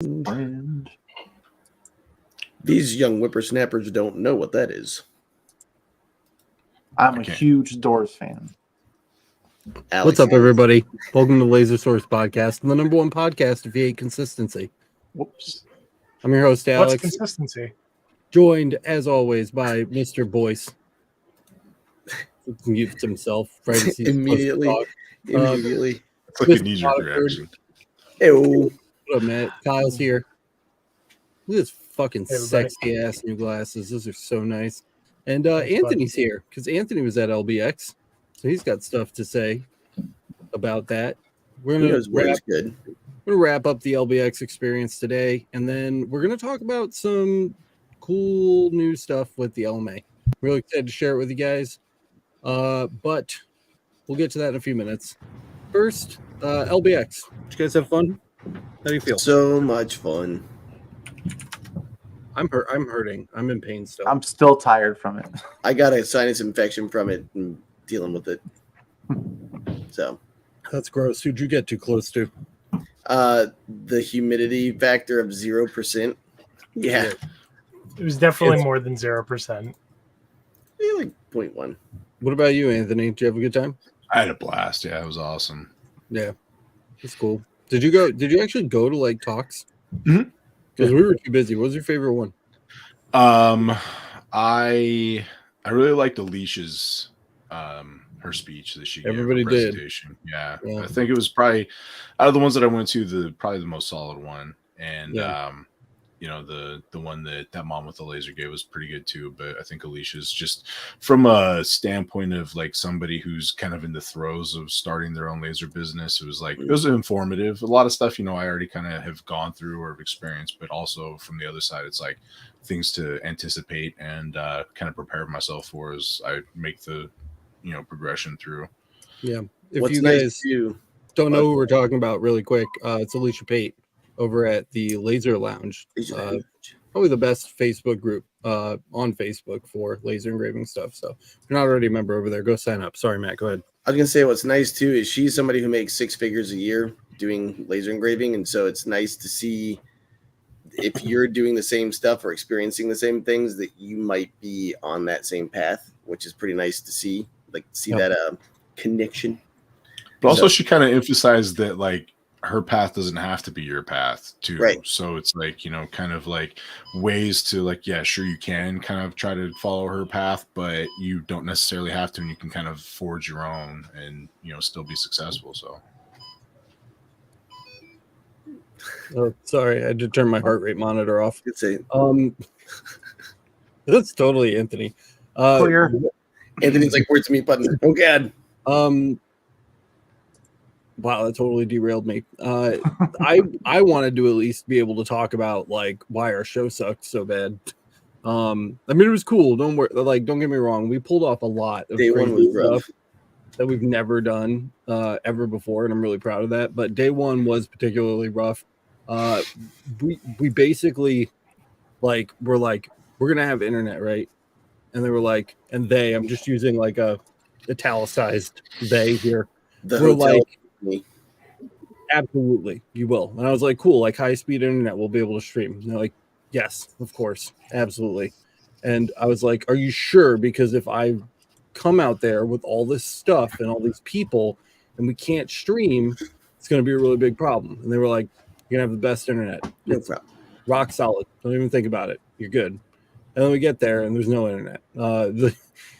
Friend. These young whippersnappers don't know what that is. I'm a huge Doors fan. Alex. What's up, everybody? Welcome to Laser Source Podcast, the number one podcast if you hate consistency. Whoops. I'm your host, Alex. What's consistency? Joined, as always, by Mr. Boyce. He mutes himself right as he's Immediately. It's like a knee-jerk reaction. Ew. What up, Matt? Kyle's here. Look at this fucking sexy-ass new glasses. Those are so nice. And Anthony's here, because Anthony was at LBX, so he's got stuff to say about that. We're going to wrap up the LBX experience today, and then we're going to talk about some cool new stuff with the LMA. Really excited to share it with you guys, but we'll get to that in a few minutes. First, LBX. Did you guys have fun? How do you feel? So much fun. I'm hurting. I'm in pain still. I'm still tired from it. I got a sinus infection from it and dealing with it. So that's gross. Who'd you get too close to? The humidity factor of 0%. Yeah. It was definitely more than 0%. Yeah, like 0.1. What about you, Anthony? Did you have a good time? I had a blast. Yeah, it was awesome. Yeah, it's cool. Did you actually go to like talks? Mm-hmm. Because we were too busy. What was your favorite one? I really liked Alicia's her speech that she gave. Everybody her presentation. did. Yeah. I think it was probably out of the ones that I went to, probably the most solid one. And the one that mom with the laser gave was pretty good too. But I think Alicia's, just from a standpoint of like somebody who's kind of in the throes of starting their own laser business, it was informative. A lot of stuff, I already kind of have gone through or have experienced, but also from the other side, it's like things to anticipate and kind of prepare myself for as I make the progression through. Yeah. If you guys don't know who we're talking about really quick, it's Alicia Pate over at the Laser Lounge. Probably the best Facebook group on Facebook for laser engraving stuff. So if you're not already a member over there, go sign up. Sorry, Matt, go ahead. I was going to say what's nice too is she's somebody who makes 6 figures a year doing laser engraving. And so it's nice to see if you're doing the same stuff or experiencing the same things that you might be on that same path, which is pretty nice to see. That connection. But also she kind of emphasized that like her path doesn't have to be your path too. Right. So it's like, kind of like ways to like, yeah, sure, you can kind of try to follow her path, but you don't necessarily have to, and you can kind of forge your own and, still be successful. So. Oh, sorry. I had to turn my heart rate monitor off. Good say. That's totally Anthony. Clear. Anthony's like, where's the mute button? Oh, God. Wow, that totally derailed me. I wanted to at least be able to talk about like why our show sucked so bad. It was cool. Don't get me wrong. We pulled off a lot of day one was stuff that we've never done ever before, and I'm really proud of that. But day one was particularly rough. We basically we're gonna have internet, right? And they were like, I'm just using like a italicized they here. We're like, absolutely, you will. And I was like, cool, like high speed internet, we'll be able to stream. And they're like, yes, of course, absolutely. And I was like, are you sure? Because if I come out there with all this stuff and all these people and we can't stream, it's going to be a really big problem. And they were like, you're going to have the best internet. No problem. Rock solid. Don't even think about it. You're good. And then we get there and there's no internet.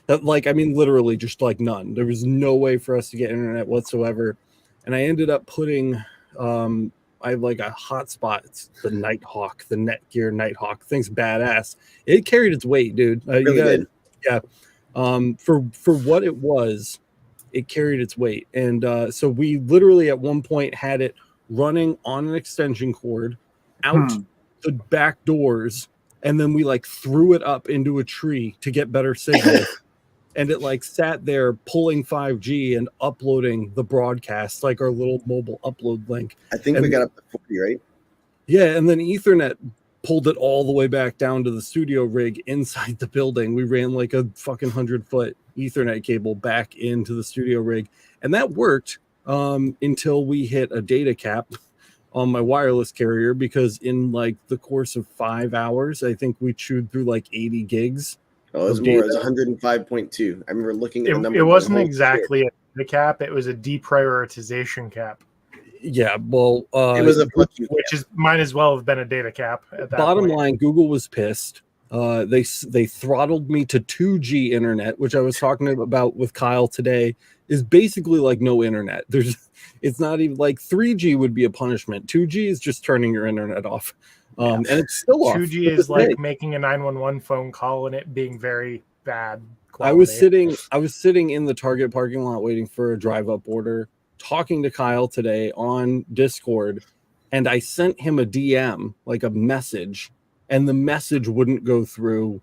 Literally just like none. There was no way for us to get internet whatsoever. And I ended up putting, I have like a hotspot. It's the Nighthawk, the Netgear Nighthawk. Thing's badass. It carried its weight, dude. Really did. Yeah. For what it was, it carried its weight. And so we literally at one point had it running on an extension cord out the back doors. And then we like threw it up into a tree to get better signal. And it like sat there pulling 5G and uploading the broadcast, like our little mobile upload link. I think we got up to 40, right? Yeah. And then Ethernet pulled it all the way back down to the studio rig inside the building. We ran like a fucking 100-foot Ethernet cable back into the studio rig. And that worked until we hit a data cap on my wireless carrier because in like the course of 5 hours, I think we chewed through like 80 gigs. Oh, it was of more. It was data. 105.2. I remember looking at the number. It going, wasn't "Holy exactly a data cap. It was a deprioritization cap, Yeah, well, shit." It was a fuck you. which is might as well have been a data cap at that bottom point. line, Google was pissed. They throttled me to 2G internet, which I was talking about with Kyle today. Is basically like no internet. It's not even like 3G would be a punishment. 2G is just turning your internet off, and it's still off. 2G to is this like day. making a 911 phone call and it being very bad quality. I was sitting in the Target parking lot waiting for a drive up order, talking to Kyle today on Discord, and I sent him a DM, like a message, and the message wouldn't go through,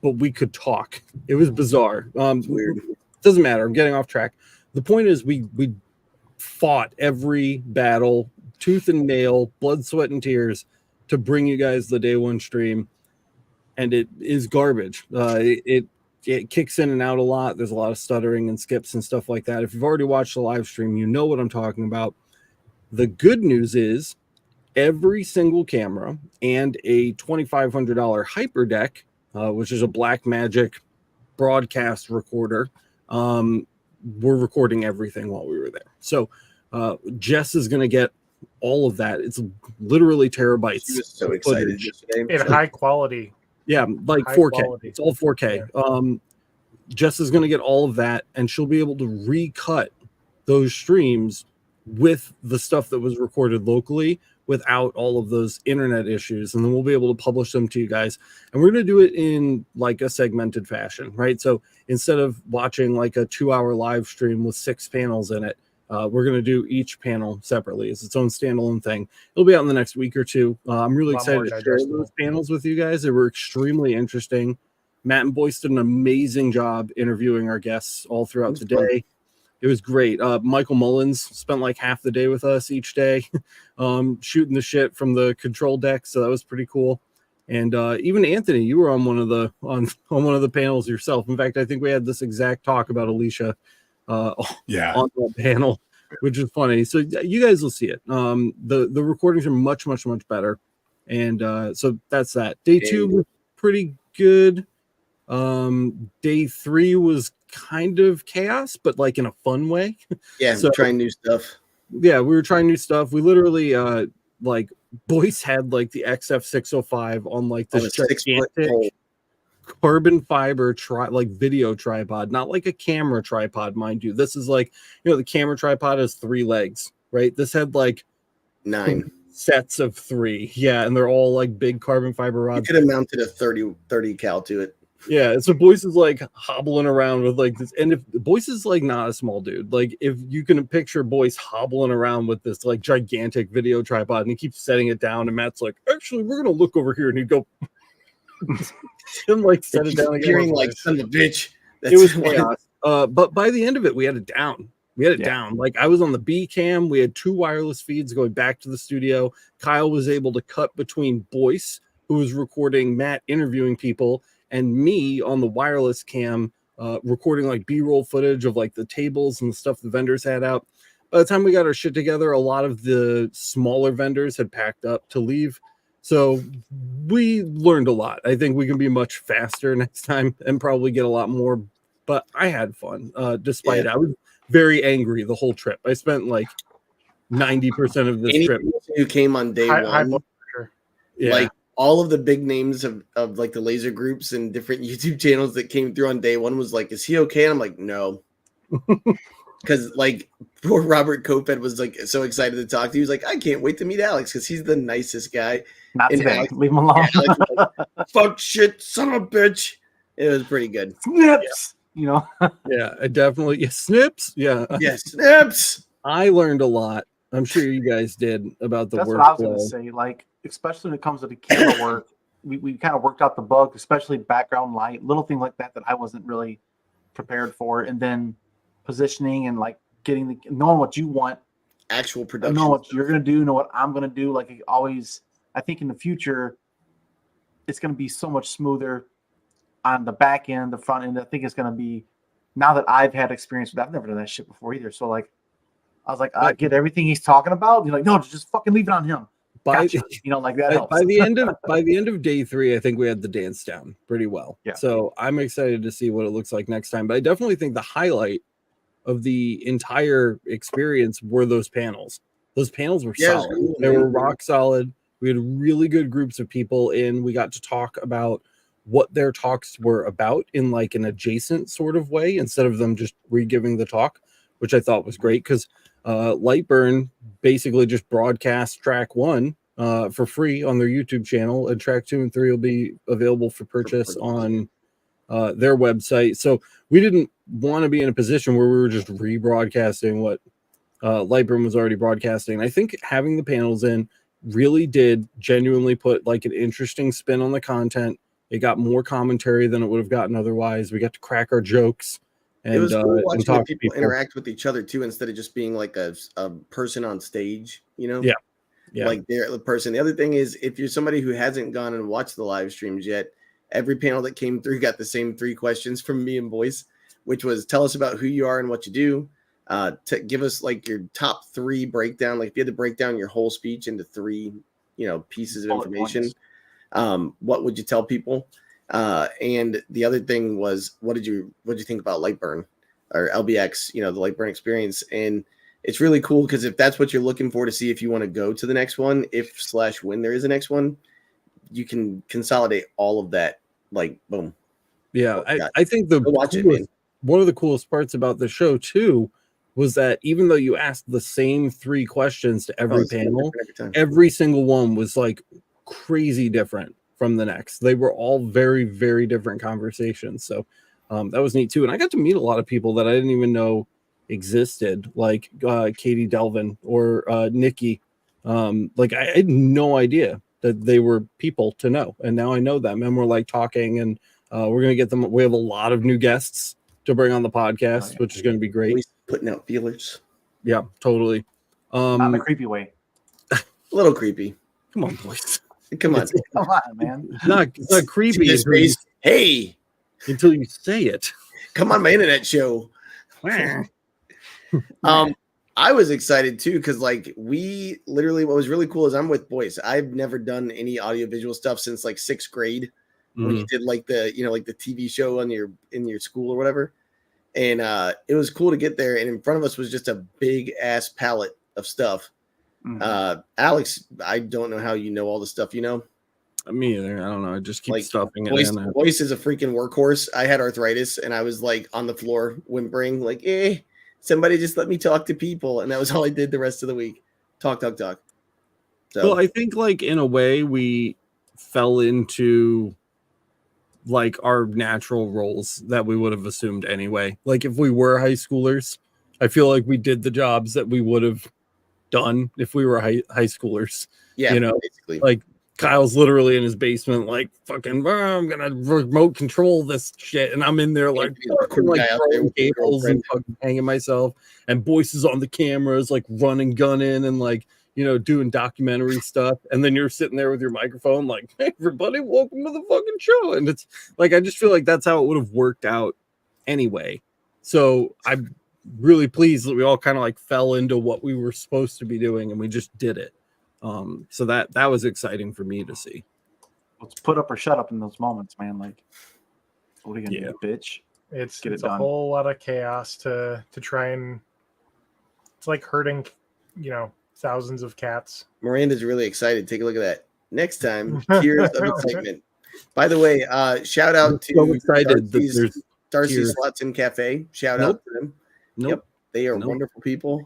but we could talk. It was bizarre. It's weird. Doesn't matter. I'm getting off track. The point is we fought every battle, tooth and nail, blood, sweat, and tears to bring you guys the day one stream, and it is garbage. It kicks in and out a lot. There's a lot of stuttering and skips and stuff like that. If you've already watched the live stream, you know what I'm talking about. The good news is every single camera and a $2,500 HyperDeck, which is a Blackmagic broadcast recorder, we're recording everything while we were there. So Jess is going to get all of that. It's literally terabytes. She was so of excited footage. yesterday. in high quality. Yeah, like High 4K. quality. It's all 4K. Jess is going to get all of that, and she'll be able to recut those streams with the stuff that was recorded locally without all of those internet issues. And then we'll be able to publish them to you guys. And we're going to do it in like a segmented fashion, right? So instead of watching like a 2-hour live stream with 6 panels in it, we're going to do each panel separately as its own standalone thing. It'll be out in the next week or two. I'm really A lot more excited to share digestible. those panels with you guys. They were extremely interesting. Matt and Boyce did an amazing job interviewing our guests all throughout the day. It was great. Michael Mullins spent like half the day with us each day, shooting the shit from the control deck. So that was pretty cool. And even Anthony, you were on one of the on one of the panels yourself. In fact, I think we had this exact talk about Alicia on that panel, which is funny. So you guys will see it. The recordings are much better. And so that's that. Day 2 was pretty good. Day 3 was kind of chaos, but like in a fun way. Yeah, So- trying new stuff. Yeah, we were trying new stuff. We literally like Boyce had like the XF605 on like On a this 6-foot gigantic pole. carbon fiber like video tripod, not like a camera tripod, mind you. This is like, the camera tripod has 3 legs, right? This had like 9. sets of 3. Yeah, and they're all like big carbon fiber You rods. could have mounted a 30 cal to it. Yeah, so Boyce is like hobbling around with like this, and if Boyce is like not a small dude, like if you can picture Boyce hobbling around with this like gigantic video tripod, and he keeps setting it down, and Matt's like, actually, we're gonna look over here, and he'd go, and like set it down again. Hearing like son of a bitch. It was chaos. But by the end of it, we had it down. Down. Like I was on the B cam. We had 2 wireless feeds going back to the studio. Kyle was able to cut between Boyce, who was recording Matt interviewing people, and me on the wireless cam, recording like B-roll footage of like the tables and the stuff the vendors had out. By the time we got our shit together, a lot of the smaller vendors had packed up to leave. So we learned a lot. I think we can be much faster next time and probably get a lot more. But I had fun, despite I was very angry the whole trip. I spent like 90% of this trip. Who came on day High one, blood pressure. Yeah. like all of the big names of like the laser groups and different YouTube channels that came through on day one was like, is he okay? And I'm like, no. Because like poor Robert Koped was like so excited to talk to. He was like, I can't wait to meet Alex because he's the nicest guy. Not And today. Alex- Leave him alone. Yeah, Alex was like, fuck shit, son of a bitch. It was pretty good. Snips. Yeah, I definitely snips. Yeah. Yeah, snaps. I learned a lot. I'm sure you guys did about the That's what I was workflow. going to say. Like, especially when it comes to the camera work, we kind of worked out the bugs, especially background light, little things like that I wasn't really prepared for, and then positioning and like getting knowing what you want, Actual production. know what you're going to do, know what I'm going to do. Like always, I think in the future, it's going to be so much smoother on the back end, the front end. I think it's going to be, now that I've had experience with that, I've never done that shit before either. So like, I was like, I get everything he's talking about. You're like, no, just fucking leave it on him. By Gotcha. Like that helps. by the end of day 3, I think we had the dance down pretty well. Yeah. So I'm excited to see what it looks like next time. But I definitely think the highlight of the entire experience were those panels. Those panels were solid. Cool, they were rock solid. We had really good groups of people in. We got to talk about what their talks were about in like an adjacent sort of way instead of them just re-giving the talk, which I thought was great because Lightburn basically just broadcast track 1 for free on their YouTube channel, and track 2 and 3 will be available for purchase on their website. So we didn't want to be in a position where we were just rebroadcasting what Lightburn was already broadcasting. I think having the panels in really did genuinely put like an interesting spin on the content. It got more commentary than it would have gotten otherwise. We got to crack our jokes. And, it was cool watching and talk people interact with each other too, instead of just being like a person on stage, you know? Yeah. Like they're the person. The other thing is, if you're somebody who hasn't gone and watched the live streams yet, every panel that came through got the same 3 questions from me and Boyce, which was tell us about who you are and what you do. To give us like your top 3 breakdown. Like if you had to break down your whole speech into 3, pieces of information, what would you tell people? And the other thing was, what did you think about Lightburn or LBX, the Lightburn experience? And it's really cool because if that's what you're looking for to see if you want to go to the next one, when there is a next one, you can consolidate all of that. Like, boom. Yeah. I think one of the coolest parts about the show too was that even though you asked the same 3 questions to every panel, every single one was like crazy different from the next. They were all very, very different conversations. So that was neat too. And I got to meet a lot of people that I didn't even know existed, like Katie Delvin or Nikki. Like I had no idea that they were people to know. And now I know them and we're like talking, and we're going to get them. We have a lot of new guests to bring on the podcast, which is going to be great. Putting out feelers. Yeah, totally. Not in a creepy way. A little creepy. Come on, boys. Come on. Come on, man. It's not creepy until you say it. Come on my internet show. I was excited too because like we literally, what was really cool is I'm with Boyce. I've never done any audiovisual stuff since like 6th grade when you did like the like the TV show in your school or whatever. And it was cool to get there, and in front of us was just a big ass palette of stuff. Alex, I don't know how you know all the stuff you know. Me either. I don't know. I just keep like, stuffing Boyce, it in. Boyce is a freaking workhorse. I had arthritis, and I was like on the floor whimpering, like, somebody just let me talk to people. And that was all I did the rest of the week. Talk. So. Well, I think like in a way we fell into like our natural roles that we would have assumed anyway. Like if we were high schoolers, I feel like we did the jobs that we would have done if we were high schoolers. Yeah, basically. Like Kyle's literally in his basement, like fucking, I'm gonna remote control this shit, and I'm in there like throwing cables and fucking hanging myself. And Boyce is on the cameras, like running, gunning, and like doing documentary stuff. And then you're sitting there with your microphone, like, hey, everybody, welcome to the fucking show. And it's like I just feel like that's how it would have worked out anyway. So I'm really pleased that we all kind of like fell into what we were supposed to be doing, and we just did it. So that was exciting for me to see. Let's put up or shut up in those moments, man. Like, what are you gonna do, bitch? It's a whole lot of chaos to try and. It's like herding, thousands of cats. Miranda's really excited. Take a look at that. Next time, tears of excitement. By the way, shout out to so excited Darcy Slots and Cafe. Shout out to them. Yep, they are wonderful people.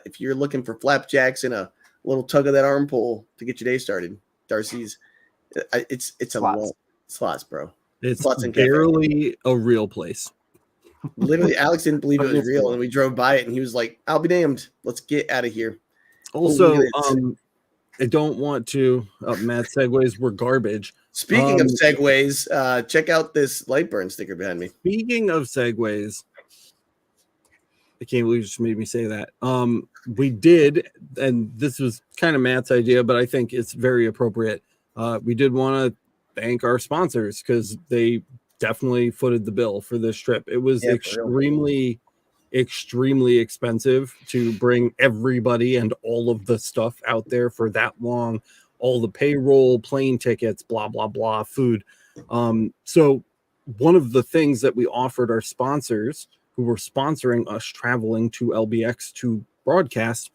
If you're looking for flapjacks and a little tug of that arm pull to get your day started, Darcy's. It's a lot. Slots, bro. It's Slots and barely a real place. Literally, Alex didn't believe it was real, and we drove by it, and he was like, "I'll be damned. Let's get out of here." Also, I don't want to. Matt, segues were garbage. Speaking of segues, check out this Lightburn sticker behind me. Speaking of segues, I can't believe you just made me say that. We did, and this was kind of Matt's idea, but I think it's very appropriate. We did want to thank our sponsors because they definitely footed the bill for this trip. It was extremely extremely expensive to bring everybody and all of the stuff out there for that long, all the payroll, plane tickets, blah, blah, blah, food. So one of the things that we offered our sponsors who were sponsoring us traveling to LBX to broadcast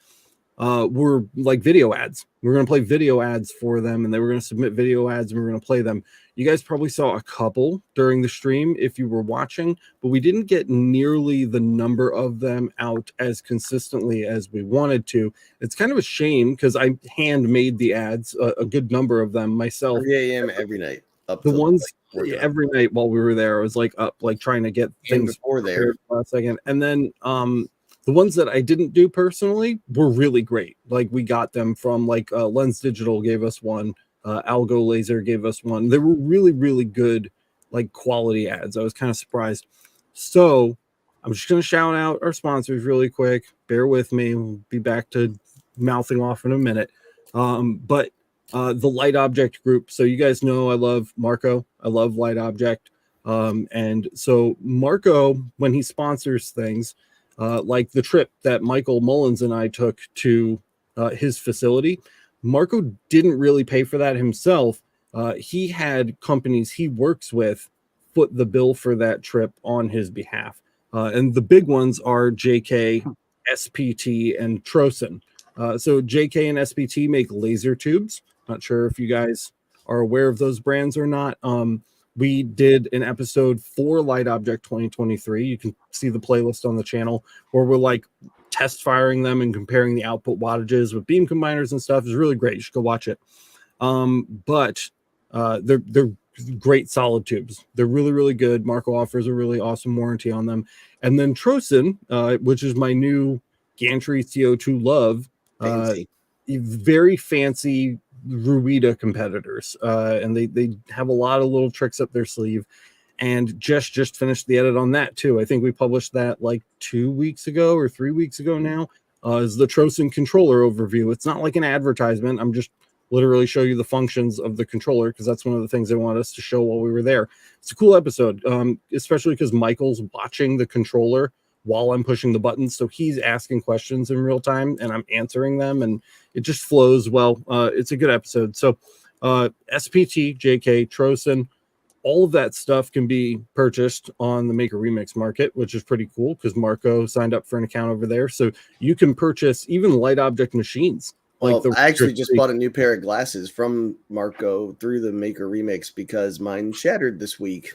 were like video ads. We were going to play video ads for them, and they were going to submit video ads, and we were going to play them. You guys probably saw a couple during the stream if you were watching, but we didn't get nearly the number of them out as consistently as we wanted to. It's kind of a shame because I handmade the ads, a good number of them myself. 3 a.m. every night. Up The till, ones like, every night while we were there, I was like up, like trying to get and things before there. last second. And then the ones that I didn't do personally were really great. Like we got them from like Lens Digital gave us one, Algo Laser gave us one. They were really, really good, like quality ads. I was kind of surprised. So I'm just going to shout out our sponsors really quick. Bear with me. We'll be back to mouthing off in a minute. But the Light Object Group. So you guys know I love Marco. I love Light Object. And so Marco, when he sponsors things, like the trip that Michael Mullins and I took to his facility, Marco didn't really pay for that himself. He had companies he works with foot the bill for that trip on his behalf. And the big ones are JK, SPT, and Trosen. So JK and SPT make laser tubes. Not sure if you guys are aware of those brands or not. We did an episode for Light Object 2023. You can see the playlist on the channel where we're like test firing them and comparing the output wattages with beam combiners and stuff. It's really great. You should go watch it. But they're great solid tubes. They're really, really good. Marco offers a really awesome warranty on them. And then Trosen, which is my new gantry CO2 love, very fancy Ruida competitors, and they have a lot of little tricks up their sleeve. And just finished the edit on that too. I think we published that like 2 weeks ago or 3 weeks ago now. Is the Trosen controller overview. It's not like an advertisement. I'm just literally show you the functions of the controller because that's one of the things they want us to show while we were there. It's a cool episode, especially because Michael's watching the controller while I'm pushing the buttons. So he's asking questions in real time and I'm answering them, and it just flows well. It's a good episode. So SPT, JK, Trosen, all of that stuff can be purchased on the Maker Remix market, which is pretty cool because Marco signed up for an account over there. So you can purchase even light object machines. Well, I actually just bought a new pair of glasses from Marco through the Maker Remix because mine shattered this week.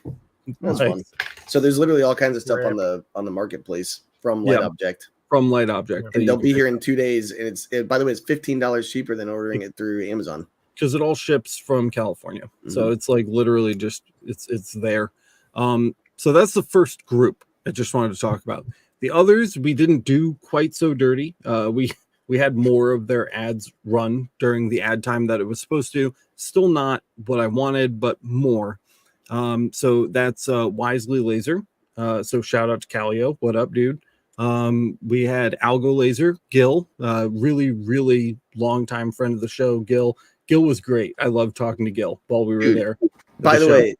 That's fun. So there's literally all kinds of stuff on the marketplace from Light Object. From Light Object, and they'll be here in 2 days. And by the way, it's $15 cheaper than ordering it through Amazon because it all ships from California. Mm-hmm. So it's like literally just it's there. So that's the first group I just wanted to talk about. The others we didn't do quite so dirty. We had more of their ads run during the ad time that it was supposed to. Still not what I wanted, but more. So that's Wisely Laser. So shout out to Calio. What up, dude? We had Algo Laser, Gil, really, really long time friend of the show. Gil was great. I loved talking to Gil while we were there. By the way,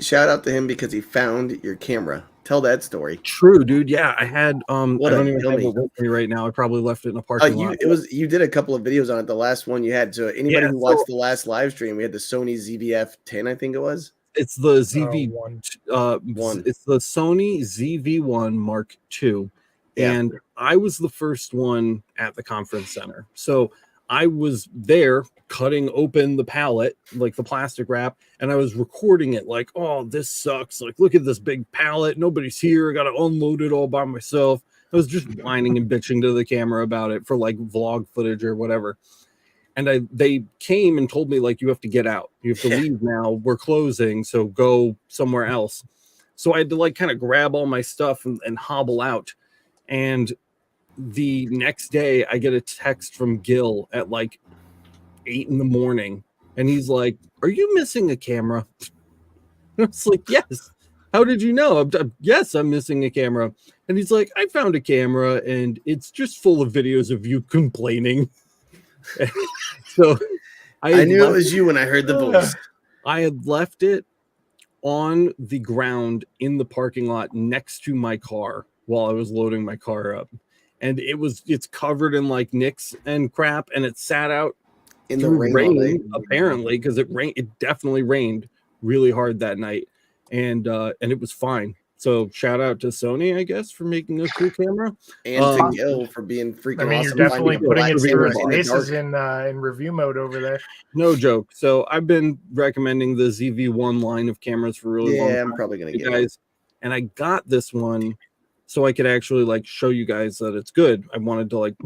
shout out to him because he found your camera. Tell that story. True, dude. Yeah, I had I don't even have it with me right now. I probably left it in a parking lot. You did a couple of videos on it. The last one you had. So anybody who watched the last live stream, we had the Sony ZV-F 10, I think it was. It's the ZV1. It's the Sony ZV1 Mark II. Yeah. And I was the first one at the conference center. So I was there cutting open the pallet, like the plastic wrap, and I was recording it like, oh, this sucks. Like, look at this big pallet. Nobody's here. I got to unload it all by myself. I was just whining and bitching to the camera about it for like vlog footage or whatever. And they came and told me, like, you have to get out. You have to leave now. We're closing, so go somewhere else. So I had to, like, kind of grab all my stuff and hobble out. And the next day, I get a text from Gil at, like, 8 a.m. And he's like, are you missing a camera? And I was like, yes. How did you know? Yes, I'm missing a camera. And he's like, I found a camera, and it's just full of videos of you complaining. So I knew it was you when I heard the voice. I had left it on the ground in the parking lot next to my car while I was loading my car up, and it's covered in like nicks and crap, and it sat out In the through rain all day. apparently, because it definitely rained really hard that night, and it was fine. So shout out to Sony, I guess, for making a cool camera, And to Gil for being freaking I mean, you're awesome. definitely finding a putting black it camera through in the its paces dark. in review mode over there. No joke. So I've been recommending the ZV-1 line of cameras for a really long Yeah, time. I'm probably gonna You get guys, and I got this one so I could actually like show you guys that it's good. I wanted to like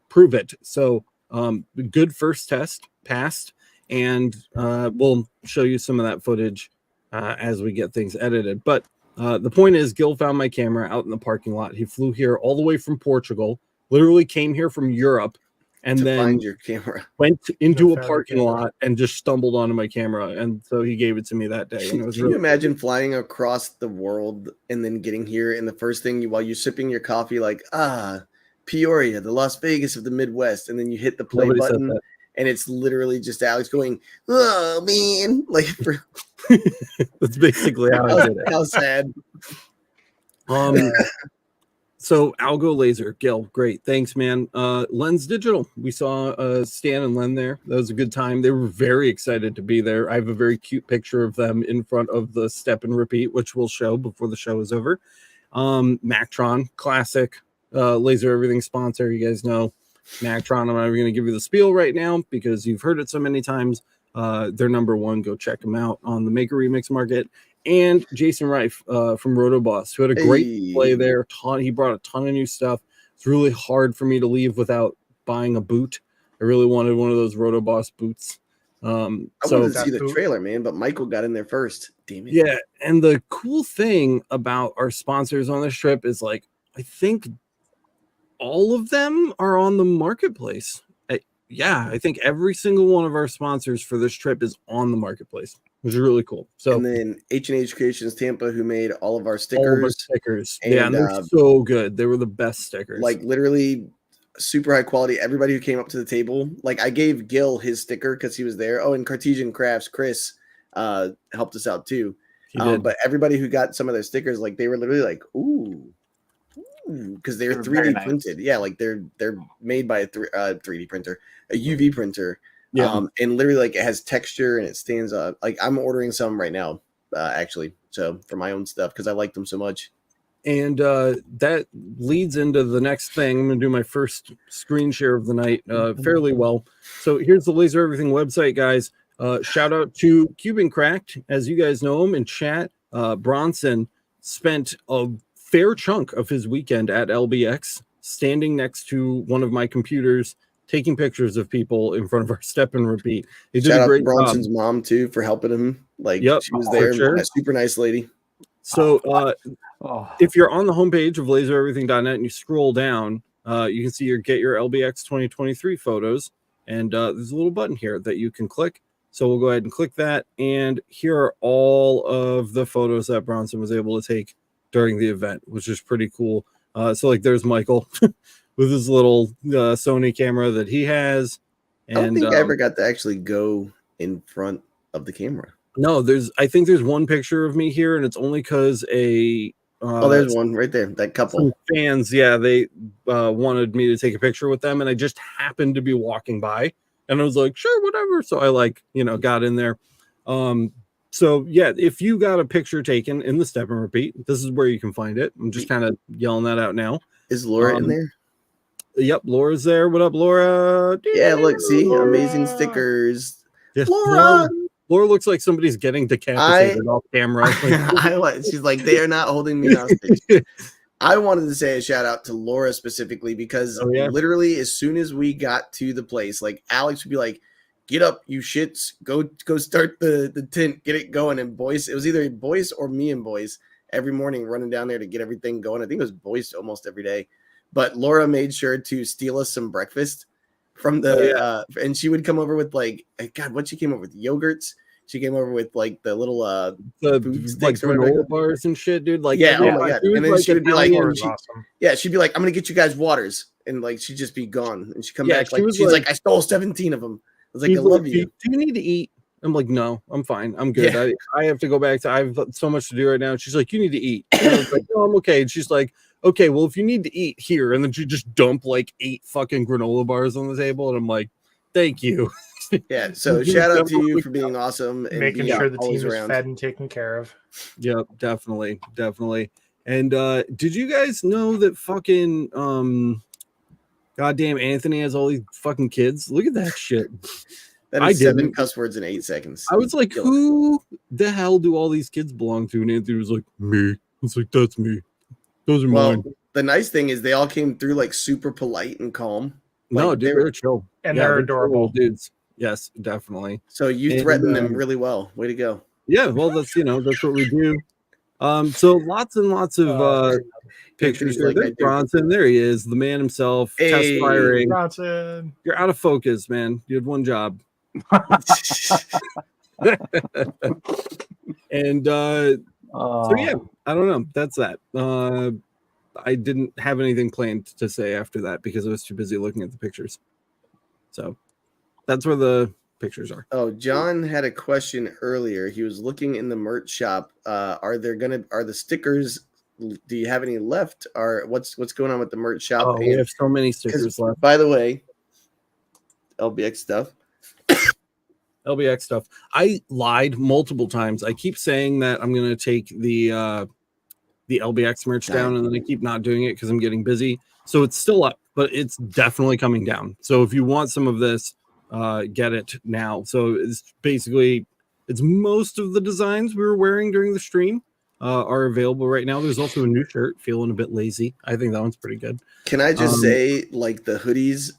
prove it. So good first test, passed, and we'll show you some of that footage as we get things edited. But the point is, Gil found my camera out in the parking lot. He flew here all the way from Portugal, literally came here from Europe, and to then find your camera. went into a Found your parking camera. lot and just stumbled onto my camera. And so he gave it to me that day. And it was Can really you imagine flying across the world and then getting here, and the first thing while you're sipping your coffee, like, Peoria, the Las Vegas of the Midwest, and then you hit the play Nobody said button, that. and it's literally just Alex going, "Oh man!" Like, That's basically how I did it. how sad. So Algo Laser, Gil, great, thanks, man. Lens Digital, we saw Stan and Len there. That was a good time. They were very excited to be there. I have a very cute picture of them in front of the step and repeat, which we'll show before the show is over. Mactron, classic Laser Everything sponsor. You guys know Mactron. I'm not even going to give you the spiel right now because you've heard it so many times. They're number one. Go check them out on the Maker Remix Market. And Jason Reif from Rotoboss, who had a great display there. He brought a ton of new stuff. It's really hard for me to leave without buying a boot. I really wanted one of those Rotoboss boots. I wanted to see the trailer, man, but Michael got in there first. Damn it. Yeah, and the cool thing about our sponsors on this trip is, like, I think all of them are on the marketplace. I think every single one of our sponsors for this trip is on the marketplace, which is really cool. So, and then H&H Creations Tampa, who made all of our all stickers. of our stickers. And, yeah, and they're so good. They were the best stickers. Like, literally super high quality. Everybody who came up to the table, like, I gave Gil his sticker because he was there. Oh, and Cartesian Crafts, Chris, helped us out too. But everybody who got some of their stickers, like, they were literally like, ooh, because they're 3D printed. Yeah, like they're made by a 3D printer, a UV printer. Yeah. And literally, like, it has texture and it stands up. Like, I'm ordering some right now, actually, so for my own stuff because I like them so much. And that leads into the next thing. I'm going to do my first screen share of the night fairly well. So here's the Laser Everything website, guys. Shout out to Cuban Cracked, as you guys know him in chat. Bronson spent a fair chunk of his weekend at LBX, standing next to one of my computers, taking pictures of people in front of our step and repeat. He did a great job. Bronson's mom too for helping him. Like, she was there, sure. A super nice lady. So if you're on the homepage of lasereverything.net and you scroll down, you can see get your LBX 2023 photos, and there's a little button here that you can click. So we'll go ahead and click that, and here are all of the photos that Bronson was able to take during the event, which is pretty cool. So like there's Michael with his little Sony camera that he has. And I don't think I ever got to actually go in front of the camera. No, I think there's one picture of me here, and it's only because there's one right there. That couple fans, they wanted me to take a picture with them, and I just happened to be walking by, and I was like, sure, whatever. So I got in there. So yeah, if you got a picture taken in the step and repeat, this is where you can find it. I'm just kind of yelling that out now. Is Laura in there? Yep, Laura's there. What up, Laura? Yeah, look, see, amazing stickers. Yes, Laura. Laura looks like somebody's getting decapitated off camera. She's like, they are not holding me hostage. I wanted to say a shout out to Laura specifically because literally as soon as we got to the place, like, Alex would be like, get up, you shits, go start the tent, get it going. And Boyce, it was either Boyce or me and Boyce every morning running down there to get everything going. I think it was Boyce almost every day. But Laura made sure to steal us some breakfast from the and she would come over with, like, God, what she came over with? Yogurts. She came over with, like, the little food sticks or granola bars and shit, dude. Like, oh my God. And then she would be like, awesome. she'd be like, I'm gonna get you guys waters, and like she'd just be gone, and she'd come back she's like, I stole 17 of them. I was like, I love you. Do you need to eat? I'm like, no, I'm fine. I'm good. I have to go back I have so much to do right now. And she's like, you need to eat. And I was like, no, I'm okay. And she's like, okay, well, if you need to eat here, and then you just dump like 8 fucking granola bars on the table, and I'm like, thank you. Yeah. So shout out to you for being awesome and Making being sure the always team is around. fed and taken care of. Yep, definitely. And did you guys know that fucking goddamn Anthony has all these fucking kids? Look at that shit. That I is 7 didn't. cuss words in 8 seconds. I was like, Kill it. who the hell do all these kids belong to? And Anthony was like, me. It's like, that's me. Those are Well, mine. the nice thing is they all came through like super polite and calm. No, Like, dude, they're chill. And they're chill adorable. dudes. Yes, definitely. So you And, threatened them really well. Way to go. Yeah, well, that's that's what we do. So lots and lots of pictures there. like, There's I do. Bronson. There he is, the man himself. Hey. Test firing. Bronson. You're out of focus, man. You had one job. And so yeah, I don't know. That's that. I didn't have anything planned to say after that because I was too busy looking at the pictures. So that's where the pictures are. Oh, John had a question earlier. He was looking in the merch shop. Are the stickers? Do you have any left? Or what's going on with the merch shop? Oh, we have so many stickers left. By the way, LBX stuff. LBX stuff. I lied multiple times. I keep saying that I'm going to take the LBX merch down, and then I keep not doing it because I'm getting busy. So it's still up, but it's definitely coming down. So if you want some of this, get it now. So it's basically, it's most of the designs we were wearing during the stream are available right now. There's also a new shirt, feeling a bit lazy. I think that one's pretty good. Can I just say, like, the hoodies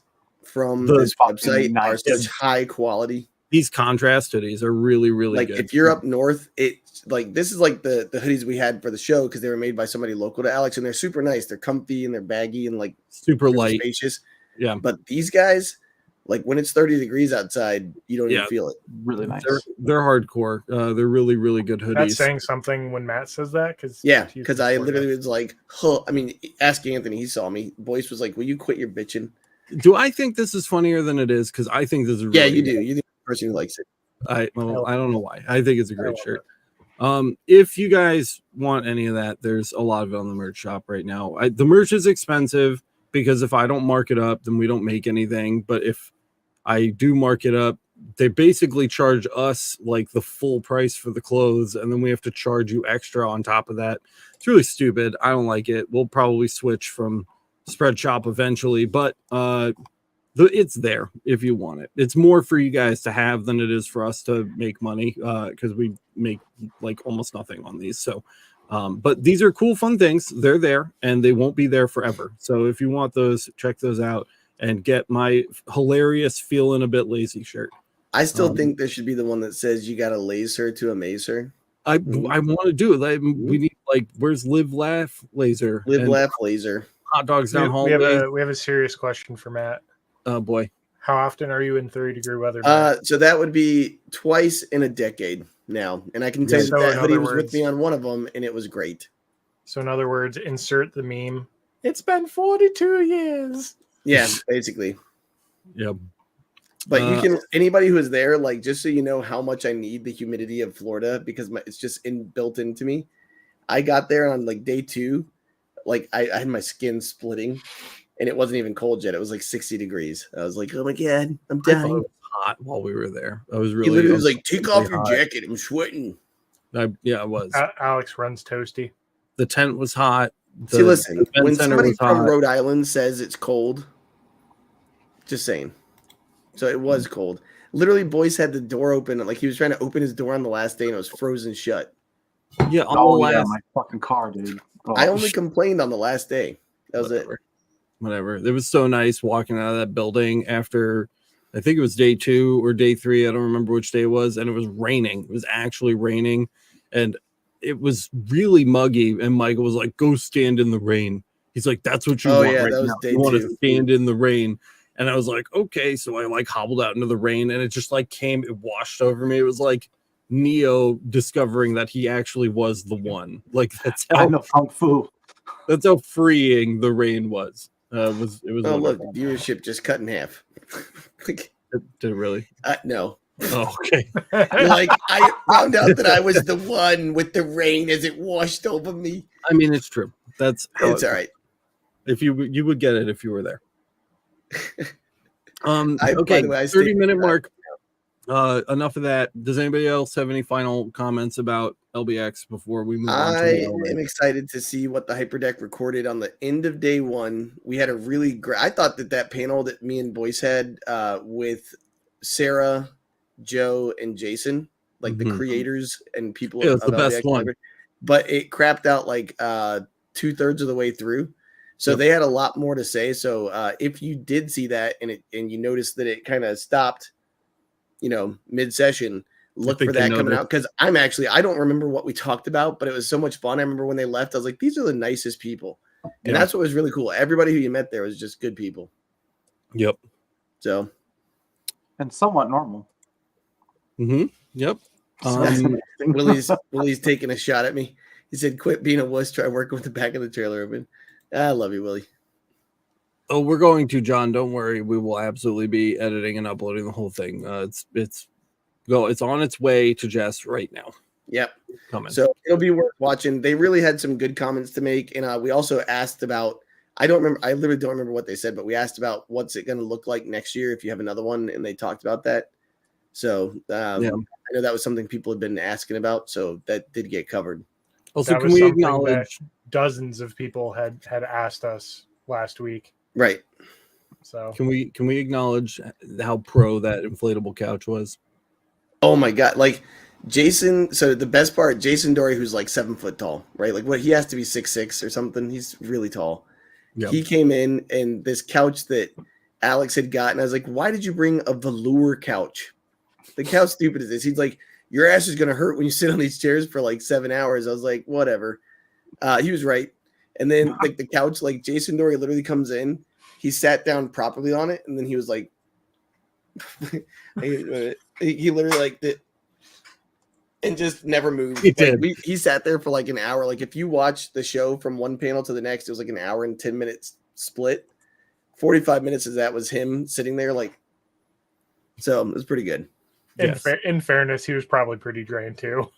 from this website are such high quality. These contrast hoodies are really, really like good. If you're up north, it's like this is like the hoodies we had for the show because they were made by somebody local to Alex, and they're super nice. They're comfy and they're baggy and like super light, spacious. Yeah. But these guys, like when it's 30 degrees outside, you don't even feel it. Really nice. They're hardcore. They're really, really good hoodies. That's saying something when Matt says that, because I literally was like, huh. I mean, ask Anthony. He saw me. Boyce was like, "Will you quit your bitching?" Do I think this is funnier than it is? Because I think this is really you good. do. You're the person who likes it. I don't know why. I think it's a great shirt. If you guys want any of that, there's a lot of it on the merch shop right now. The merch is expensive because if I don't mark it up, then we don't make anything. But if I do mark it up, they basically charge us like the full price for the clothes, and then we have to charge you extra on top of that. It's really stupid. I don't like it. We'll probably switch from Spread Shop eventually, but it's there if you want it. It's more for you guys to have than it is for us to make money because we make like almost nothing on these. So, but these are cool, fun things. They're there and they won't be there forever. So if you want those, check those out and get my hilarious feeling a bit lazy shirt. I still think there should be the one that says you got to laser to amaze her. I want to do it. Like, we need like, where's Live Laugh Laser? Live Laugh Laser. Hot dogs down hall. We have a serious question for Matt. Oh boy. How often are you in 30-degree weather? So that would be twice in a decade now. And I can tell you that hoodie was with me on one of them and it was great. So in other words, insert the meme. It's been 42 years. Yeah, basically. Yep. But you can, anybody who is there, like, just so you know how much I need the humidity of Florida because it's just built into me. I got there on like day 2. Like I had my skin splitting. And it wasn't even cold yet. It was like 60 degrees. I was like, oh my God, I'm dying. It was hot while we were there. I was really. He literally was like, take off your jacket. I'm sweating. Yeah, it was. Alex runs toasty. The tent was hot. See, listen, when somebody from Rhode Island says it's cold, just saying. So it was cold. Literally, Boyce had the door open. Like he was trying to open his door on the last day and it was frozen shut. Yeah, on the last. My fucking car, dude. Oh. I only complained on the last day. That was it. Whatever. It was so nice walking out of that building after, I think it was day 2 or day 3. I don't remember which day it was. And it was raining. It was actually raining. And it was really muggy. And Michael was like, go stand in the rain. He's like, that's what you want right now. You want to stand in the rain. And I was like, okay. So I like hobbled out into the rain and it just like it washed over me. It was like Neo discovering that he actually was the one. Like that's how I know Kung Fu. That's how freeing the rain was. It was. Oh, look, the viewership just cut in half. Did it really? No. Oh, okay. Like I found out that I was the one with the rain as it washed over me. I mean, it's true. That's how it's all right. If you would get it if you were there. By Okay, the way, I 30-minute mark. Enough of that. Does anybody else have any final comments about LBX before we move on to I the LMA? am excited to see what the Hyperdeck recorded on the end of day one. We had a really great. I thought that panel that me and Boyce had with Sarah, Joe, and Jason, like the creators and people Yeah, of it's the best LBX, one. but it crapped out like 2/3 of the way through. So Yep. they had a lot more to say. So if you did see that and you noticed that it kind of stopped, mid-session, look for that coming out, because I don't remember what we talked about, but it was so much fun. I remember when they left, I was like, these are the nicest people. And that's what was really cool. Everybody who you met there was just good people. Yep. So. And somewhat normal. Yep. Willie's taking a shot at me. He said, quit being a wuss, try working with the back of the trailer open. I love you, Willie. Oh, we're going to, John. Don't worry. We will absolutely be editing and uploading the whole thing. It's on its way to Jess right now. Yep. Coming. So it'll be worth watching. They really had some good comments to make. And we also asked about, I literally don't remember what they said, but we asked about what's it going to look like next year if you have another one. And they talked about that. So I know that was something people had been asking about. So that did get covered. Also, can we acknowledge dozens of people had asked us last week? Right. So can we acknowledge how pro that inflatable couch was? Oh my God. Like Jason. So the best part, Jason Dory, who's like 7 foot tall, right? Like he has to be 6'6" or something. He's really tall. Yep. He came in and this couch that Alex had gotten, I was like, why did you bring a velour couch? Like, how stupid is this? He's like, your ass is going to hurt when you sit on these chairs for like 7 hours. I was like, whatever. He was right. And then like the couch, like Jason Dory literally comes in, he sat down properly on it. And then he was like, he literally like did and just never moved. He sat there for like an hour. Like if you watch the show from one panel to the next, it was like an hour and 10 minutes split. 45 minutes of that was him sitting there. Like, so it was pretty good. In fairness, he was probably pretty drained too.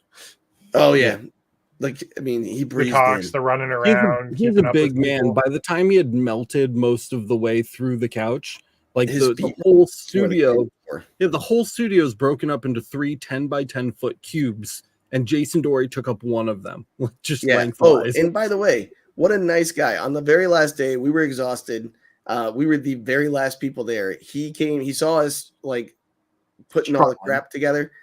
Oh yeah. Like, I mean, he breathed. The talks, the running around. He's a big man. By the time he had melted most of the way through the couch, like the whole studio, the whole studio is broken up into 3 10-by-10 foot cubes, and Jason Dory took up one of them. Just lengthwise. Oh, and by the way, what a nice guy. On the very last day, we were exhausted. We were the very last people there. He came, he saw us like putting all the crap together.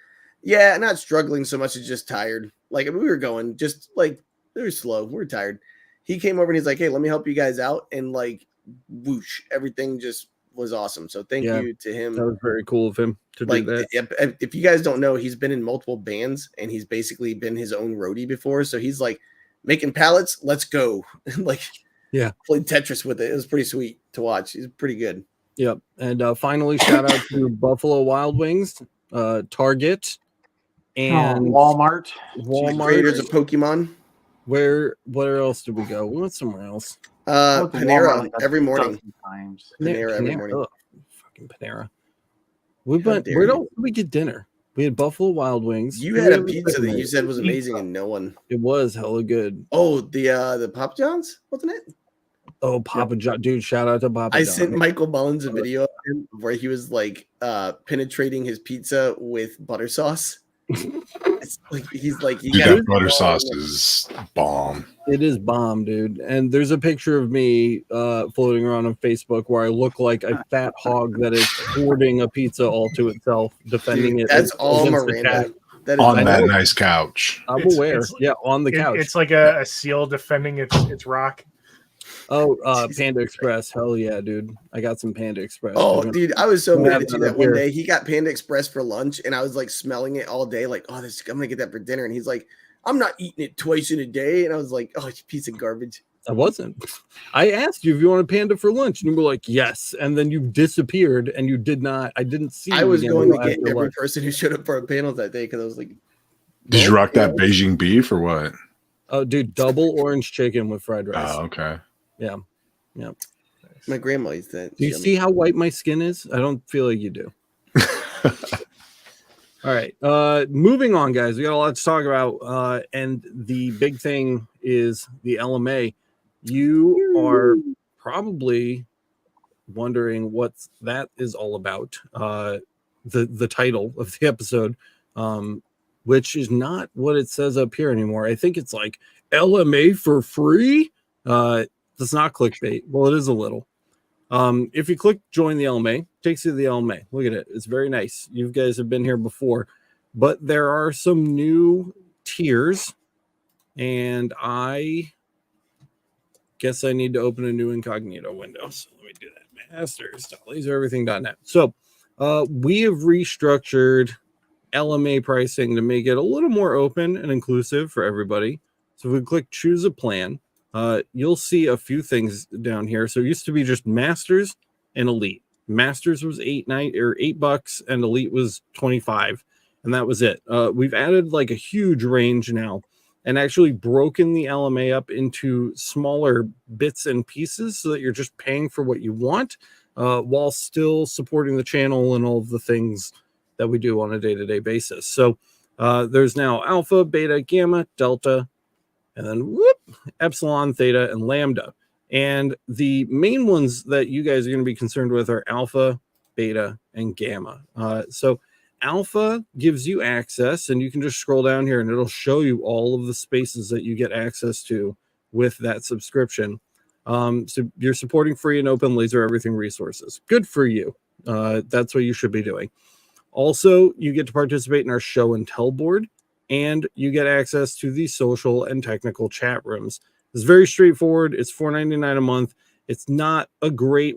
Yeah, not struggling so much as just tired. Like, I mean, we were going just like they were slow. We were tired. He came over and he's like, hey, let me help you guys out. And like, whoosh, everything just was awesome. So thank you to him. That was very cool of him to do that. If you guys don't know, he's been in multiple bands and he's basically been his own roadie before. So he's like making pallets. Let's go. Like, played Tetris with it. It was pretty sweet to watch. He's pretty good. Yep. And finally, shout out to Buffalo Wild Wings, Target, and Walmart. Creators of Pokemon. Where else did we go? We went somewhere else. Panera like every morning. Panera every morning. Oh, fucking Panera. We went. Where did we get dinner? We had Buffalo Wild Wings. You had a pizza that you said was amazing, and no one. It was hella good. Oh, the Papa John's, wasn't it? Oh, Papa John, dude! Shout out to Papa John. I sent Michael Mullins a video of him where he was like penetrating his pizza with butter sauce. That butter sauce is bomb. It is bomb, dude. And there's a picture of me floating around on Facebook where I look like a fat hog that is hoarding a pizza all to itself, defending it. That's all Miranda. That on that nice couch. I'm aware. On the couch. It's like a seal defending its rock. Oh, Panda Express. Hell yeah, dude. I got some Panda Express. Oh, dude, I was so mad at you that one day. He got Panda Express for lunch, and I was like smelling it all day, like, oh, I'm gonna get that for dinner. And he's like, I'm not eating it twice in a day. And I was like, oh, you piece of garbage. I wasn't. I asked you if you wanted Panda for lunch, and you were like, yes. And then you disappeared, and you did not. I didn't see you. I was going to get every person who showed up for a panel that day because I was like, did you rock that Beijing beef or what? Oh, dude, double orange chicken with fried rice. Oh, okay. Yeah. My grandma eats that. Do you see how white my skin is? I don't feel like you do. All right. Moving on, guys. We got a lot to talk about. And the big thing is the LMA. You are probably wondering what that is all about. The title of the episode, which is not what it says up here anymore. I think it's like LMA for free. That's not clickbait. Well, it is a little. If you click join the LMA, it takes you to the LMA. Look at it. It's very nice. You guys have been here before, but there are some new tiers, and I guess I need to open a new incognito window. So let me do that. Masters.lasereverything.net. So we have restructured LMA pricing to make it a little more open and inclusive for everybody. So if we click choose a plan, you'll see a few things down here. So it used to be just Masters and Elite. Masters was $8 and Elite was 25, and that was it. We've added like a huge range now, and actually broken the LMA up into smaller bits and pieces so that you're just paying for what you want, while still supporting the channel and all of the things that we do on a day-to-day basis. So there's now alpha, beta, gamma, delta, and then epsilon, theta, and lambda. And the main ones that you guys are going to be concerned with are alpha, beta, and gamma. So alpha gives you access, and you can just scroll down here and it'll show you all of the spaces that you get access to with that subscription. So you're supporting free and open Laser Everything resources. Good for you. That's what you should be doing. Also, you get to participate in our show and tell board, and you get access to the social and technical chat rooms. It's very straightforward. It's $4.99 a month. It's not a great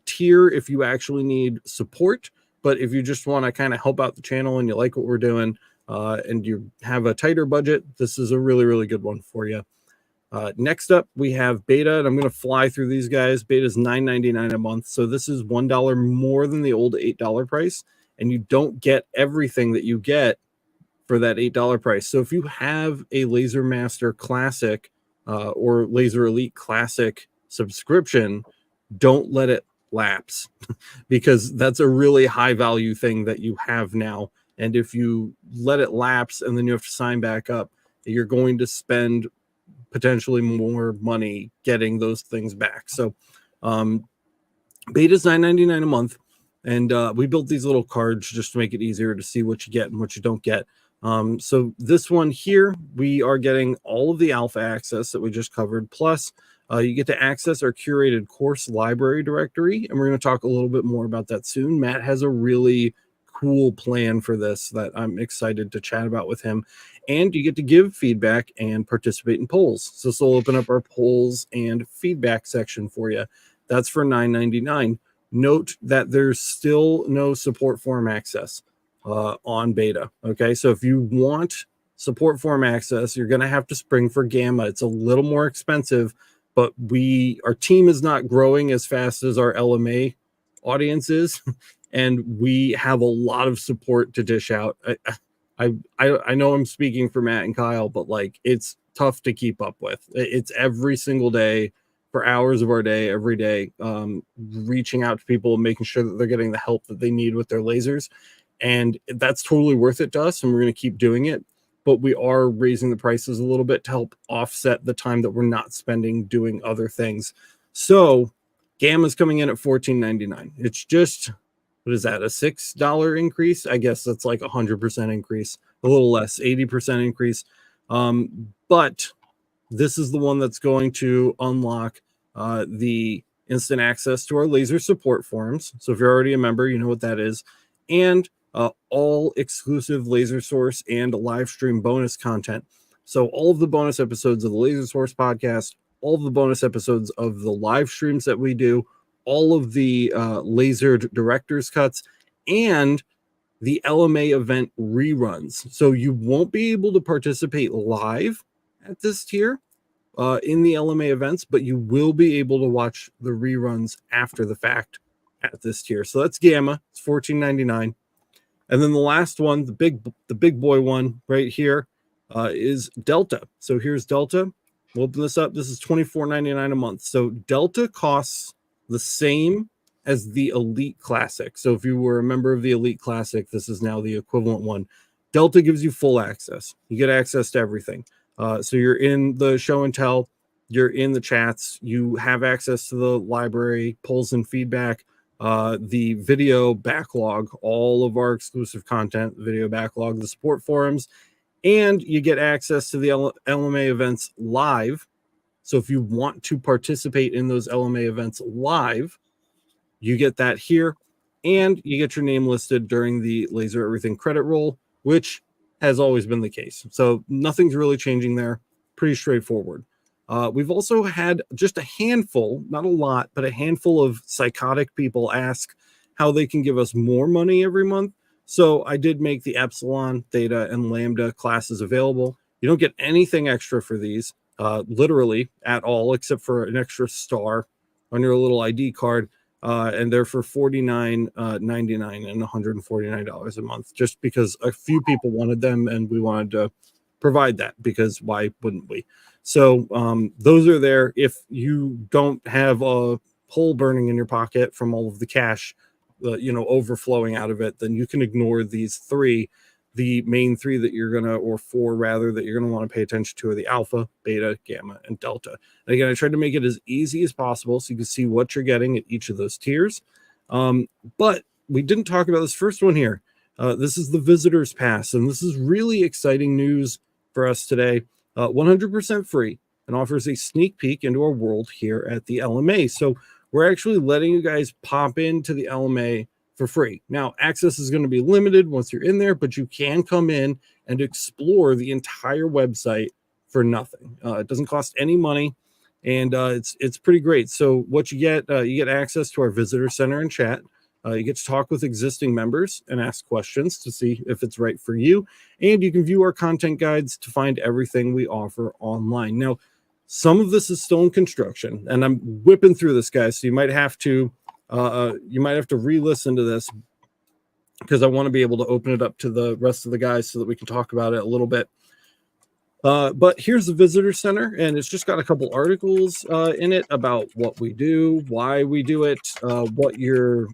tier if you actually need support, but if you just want to kind of help out the channel and you like what we're doing, and you have a tighter budget, this is a really, really good one for you. Next up, we have beta, and I'm going to fly through these guys. Beta is $9.99 a month, so this is $1 more than the old $8 price, and you don't get everything that you get for that $8 price. So if you have a Laser Master Classic or Laser Elite Classic subscription, don't let it lapse because that's a really high value thing that you have now. And if you let it lapse and then you have to sign back up, you're going to spend potentially more money getting those things back. So beta is $9.99 a month, and we built these little cards just to make it easier to see what you get and what you don't get. So this one here, we are getting all of the alpha access that we just covered, plus you get to access our curated course library directory, and we're going to talk a little bit more about that soon. Matt has a really cool plan for this that I'm excited to chat about with him. And you get to give feedback and participate in polls. So this will open up our polls and feedback section for you. That's for $9.99. Note that there's still no support forum access on beta. Okay, so if you want support forum access, you're going to have to spring for gamma. It's a little more expensive, but our team is not growing as fast as our LMA audience is, and we have a lot of support to dish out. I know I'm speaking for Matt and Kyle, but like it's tough to keep up with. It's every single day for hours of our day, every day, reaching out to people and making sure that they're getting the help that they need with their lasers. And that's totally worth it to us, and we're going to keep doing it. But we are raising the prices a little bit to help offset the time that we're not spending doing other things. So Gamma's coming in at $14.99. It's just, what is that, a $6 increase? I guess that's like 100% increase, a little less, 80% increase. But this is the one that's going to unlock the instant access to our laser support forums. So if you're already a member, you know what that is. And all exclusive Laser Source and live stream bonus content. So all of the bonus episodes of the Laser Source podcast, all of the bonus episodes of the live streams that we do, all of the laser director's cuts, and the LMA event reruns. So you won't be able to participate live at this tier in the LMA events, but you will be able to watch the reruns after the fact at this tier. So that's Gamma. It's $14.99. And then the last one, the big boy one right here, is Delta. So here's Delta. We'll open this up. This is $24.99 a month. So Delta costs the same as the Elite Classic. So if you were a member of the Elite Classic, this is now the equivalent one. Delta gives you full access. You get access to everything. So you're in the show and tell. you're in the chats, you have access to the library, polls and feedback, the video backlog, all of our exclusive content, video backlog, the support forums, and you get access to the LMA events live. So if you want to participate in those LMA events live, you get that here, and you get your name listed during the Laser Everything credit roll, which has always been the case. So nothing's really changing there. Pretty straightforward. We've also had just a handful, not a lot, but a handful of psychotic people ask how they can give us more money every month. So I did make the Epsilon, Theta, and Lambda classes available. You don't get anything extra for these, literally at all, except for an extra star on your little ID card. And they're for $49.99 and $149 a month, just because a few people wanted them and we wanted to provide that, because why wouldn't we? So those are there. If you don't have a hole burning in your pocket from all of the cash, overflowing out of it, then you can ignore these three. The main three that you're going to, or four rather, that you're going to want to pay attention to are the alpha, beta, gamma, and delta. And again, I tried to make it as easy as possible so you can see what you're getting at each of those tiers. But we didn't talk about this first one here. This is the Visitor's Pass, and this is really exciting news for us today. 100% free, and offers a sneak peek into our world here at the LMA. So we're actually letting you guys pop into the LMA for free. Now, access is going to be limited once you're in there, but you can come in and explore the entire website for nothing. It doesn't cost any money, and it's pretty great. So what you get access to our visitor center and chat. You get to talk with existing members and ask questions to see if it's right for you. And you can view our content guides to find everything we offer online. Now, some of this is still in construction, and I'm whipping through this, guys. So you might have to re-listen to this, because I want to be able to open it up to the rest of the guys so that we can talk about it a little bit. But here's the visitor center, and it's just got a couple articles in it about what we do, why we do it, what your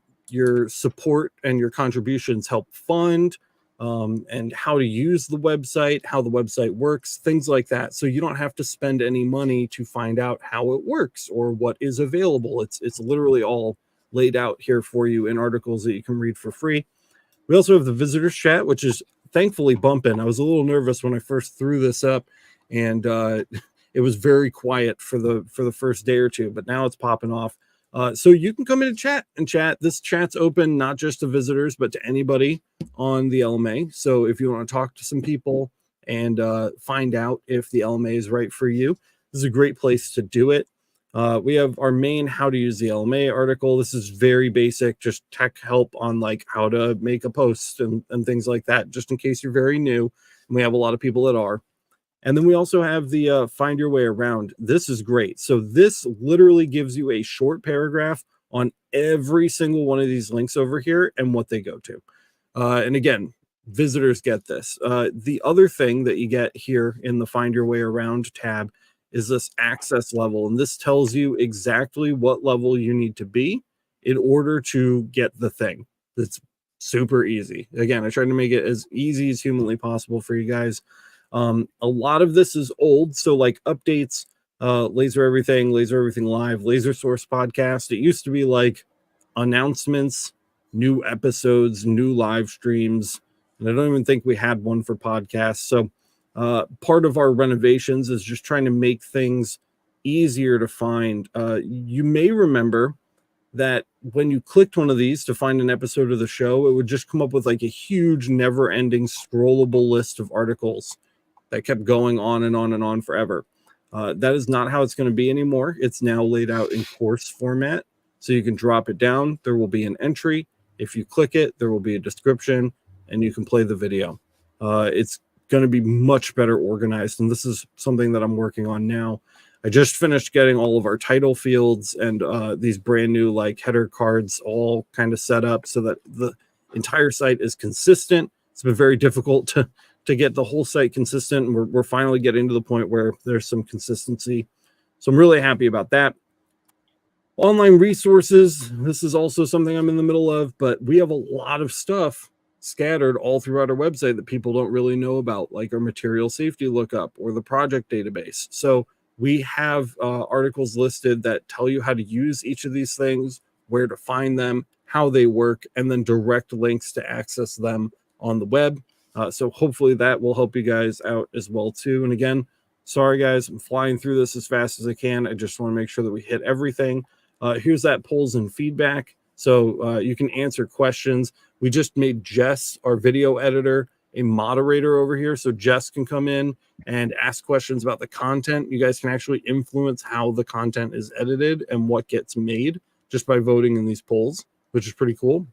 support and your contributions help fund, and how to use the website, how the website works, things like that. So you don't have to spend any money to find out how it works or what is available. It's literally all laid out here for you in articles that you can read for free. We also have the visitors chat, which is thankfully bumping. I was a little nervous when I first threw this up, and it was very quiet for the first day or two, but now it's popping off. So you can come in and chat. This chat's open not just to visitors, but to anybody on the LMA. So if you want to talk to some people and find out if the LMA is right for you, this is a great place to do it. We have our main how to use the LMA article. This is very basic, just tech help on like how to make a post and things like that, just in case you're very new. And we have a lot of people that are. And then we also have the find your way around. This is great. So this literally gives you a short paragraph on every single one of these links over here and what they go to. And again, visitors get this. The other thing that you get here in the find your way around tab is this access level. And this tells you exactly what level you need to be in order to get the thing. It's super easy. Again, I tried to make it as easy as humanly possible for you guys. A lot of this is old, so like updates, Laser Everything Live, Laser Source podcast. It used to be like announcements, new episodes, new live streams, and I don't even think we had one for podcasts. So part of our renovations is just trying to make things easier to find. You may remember that when you clicked one of these to find an episode of the show, it would just come up with like a huge, never-ending, scrollable list of articles that kept going on and on and on forever. That is not how it's going to be anymore. It's now laid out in course format. So you can drop it down. There will be an entry. If you click it, there will be a description, and you can play the video. It's going to be much better organized, and this is something that I'm working on now. I just finished getting all of our title fields and these brand new like header cards all kind of set up so that the entire site is consistent. It's been very difficult to get the whole site consistent, and we're finally getting to the point where there's some consistency. So I'm really happy about that. Online resources, this is also something I'm in the middle of, but we have a lot of stuff scattered all throughout our website that people don't really know about, like our material safety lookup or the project database. So We have articles listed that tell you how to use each of these things, where to find them, how they work, and then direct links to access them on the web. So hopefully that will help you guys out as well too. And again, sorry guys, I'm flying through this as fast as I can. I just want to make sure that we hit everything. Here's that polls and feedback. So you can answer questions. We just made Jess, our video editor, a moderator over here. So Jess can come in and ask questions about the content. You guys can actually influence how the content is edited and what gets made just by voting in these polls, which is pretty cool.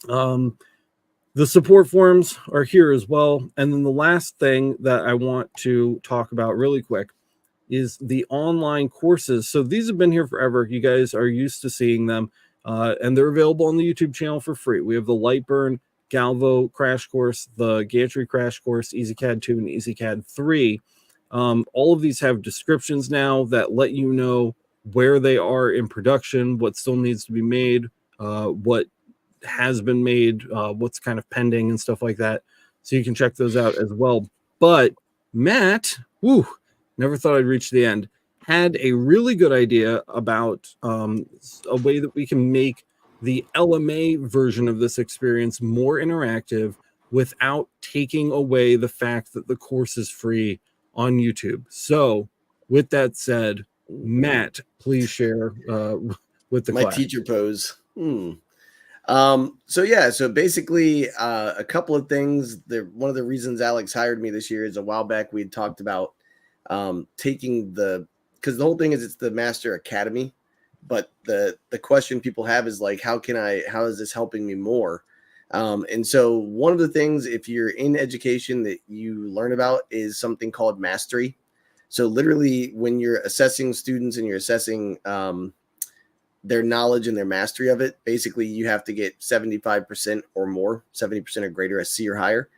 The support forums are here as well. And then the last thing that I want to talk about really quick is the online courses. So these have been here forever. You guys are used to seeing them, and they're available on the YouTube channel for free. We have the Lightburn Galvo crash course, the Gantry crash course, EasyCAD 2 and EasyCAD 3. All of these have descriptions now that let you know where they are in production, what still needs to be made, what has been made, what's kind of pending and stuff like that. So you can check those out as well. But Matt, never thought I'd reach the end, had a really good idea about a way that we can make the LMA version of this experience more interactive without taking away the fact that the course is free on YouTube. So with that said, Matt, please share with the class. Teacher pose. So basically a couple of things. One of the reasons Alex hired me this year is a while back we had talked about taking because the whole thing is it's the Master Academy, but the question people have is like, how is this helping me more? And so one of the things, if you're in education, that you learn about is something called mastery. So literally when you're assessing students and you're assessing their knowledge and their mastery of it, basically you have to get 75% or more, 70% or greater, a C or higher.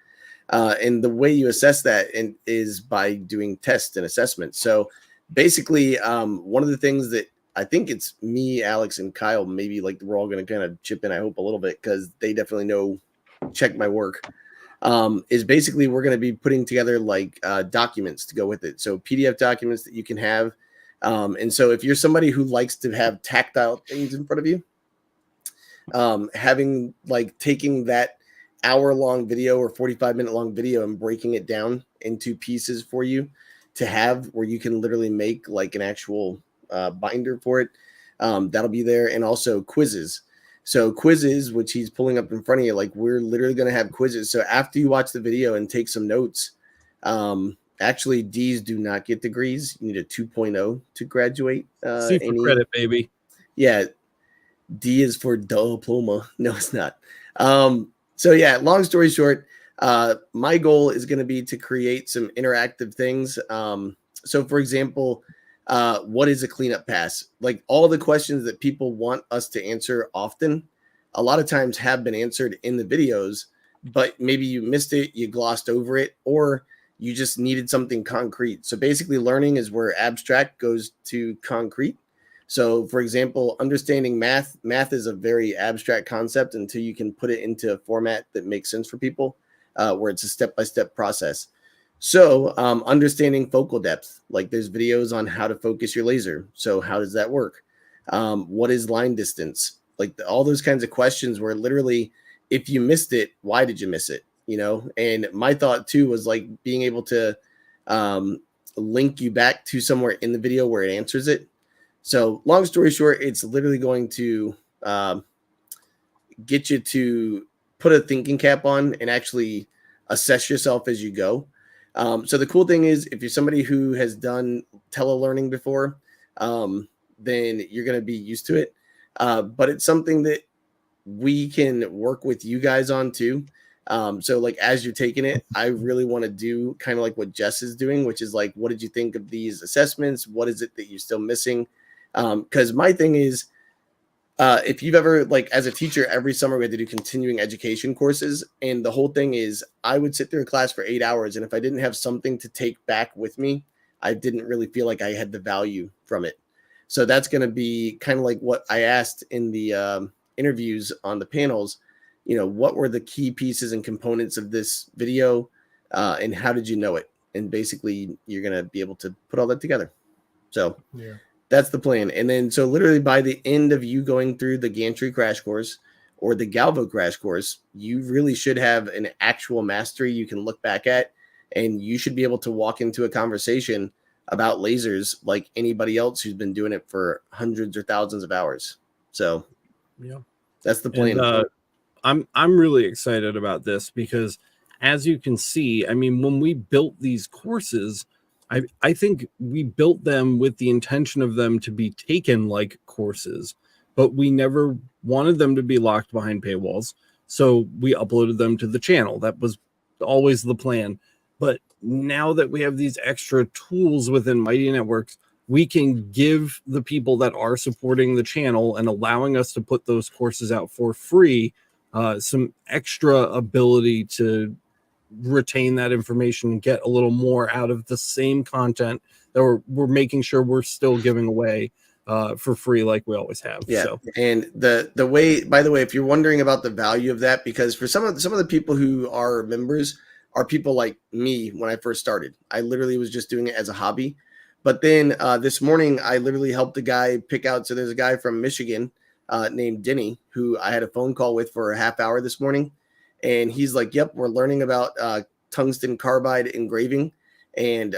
And the way you assess that is by doing tests and assessments. So basically, one of the things that I think it's me, Alex, and Kyle, maybe like we're all going to kind of chip in, I hope, a little bit, because they definitely check my work, is basically we're going to be putting together like documents to go with it. So PDF documents that you can have. And so if you're somebody who likes to have tactile things in front of you, having like taking that hour-long video or 45-minute-long video and breaking it down into pieces for you to have where you can literally make like an actual binder for it, that'll be there. And also quizzes. So quizzes, which he's pulling up in front of you, like we're literally going to have quizzes. So after you watch the video and take some notes, actually D's do not get degrees. You need a 2.0 to graduate. C for credit, baby. Yeah. D is for diploma. No, it's not. So yeah, long story short, my goal is going to be to create some interactive things. So for example, what is a cleanup pass? Like all the questions that people want us to answer often, a lot of times have been answered in the videos, but maybe you missed it, you glossed over it, or you just needed something concrete. So basically learning is where abstract goes to concrete. So for example, understanding math is a very abstract concept until you can put it into a format that makes sense for people, where it's a step-by-step process. So understanding focal depth, like there's videos on how to focus your laser. So how does that work? What is line distance? Like all those kinds of questions where literally if you missed it, why did you miss it? You know, and my thought too was like being able to link you back to somewhere in the video where it answers it. So long story short, it's literally going to get you to put a thinking cap on and actually assess yourself as you go. So the cool thing is if you're somebody who has done telelearning before, then you're going to be used to it. But it's something that we can work with you guys on too. So like as you're taking it, I really want to do kind of like what Jess is doing, which is like, what did you think of these assessments? What is it that you're still missing? Because my thing is, if you've ever, like as a teacher, every summer we had to do continuing education courses. And the whole thing is I would sit through a class for 8 hours. And if I didn't have something to take back with me, I didn't really feel like I had the value from it. So that's going to be kind of like what I asked in the interviews on the panels. You know, what were the key pieces and components of this video, and how did you know it? And basically, you're going to be able to put all that together. So Yeah. that's the plan. And then, so literally by the end of you going through the gantry crash course or the Galvo crash course, you really should have an actual mastery you can look back at, and you should be able to walk into a conversation about lasers like anybody else who's been doing it for hundreds or thousands of hours. So Yeah, that's the plan. And I'm really excited about this because, as you can see, I mean, when we built these courses, I think we built them with the intention of them to be taken like courses, but we never wanted them to be locked behind paywalls. So we uploaded them to the channel. That was always the plan. But now that we have these extra tools within Mighty Networks, we can give the people that are supporting the channel and allowing us to put those courses out for free some extra ability to retain that information and get a little more out of the same content that we're making sure we're still giving away for free like we always have. Yeah. So. And the way, by the way, if you're wondering about the value of that, because for some of the people who are members are people like me when I first started. I literally was just doing it as a hobby. But then this morning, I literally helped a guy pick out. So there's a guy from Michigan named Denny, who I had a phone call with for a half hour this morning. And he's like, yep, we're learning about tungsten carbide engraving. And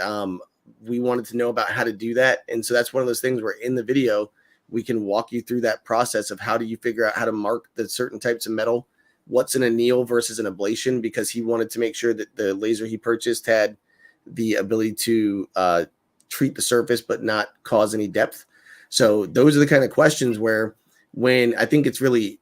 we wanted to know about how to do that. And so that's one of those things where in the video, we can walk you through that process of how do you figure out how to mark the certain types of metal, what's an anneal versus an ablation, because he wanted to make sure that the laser he purchased had the ability to treat the surface but not cause any depth. So those are the kind of questions where, when I think it's really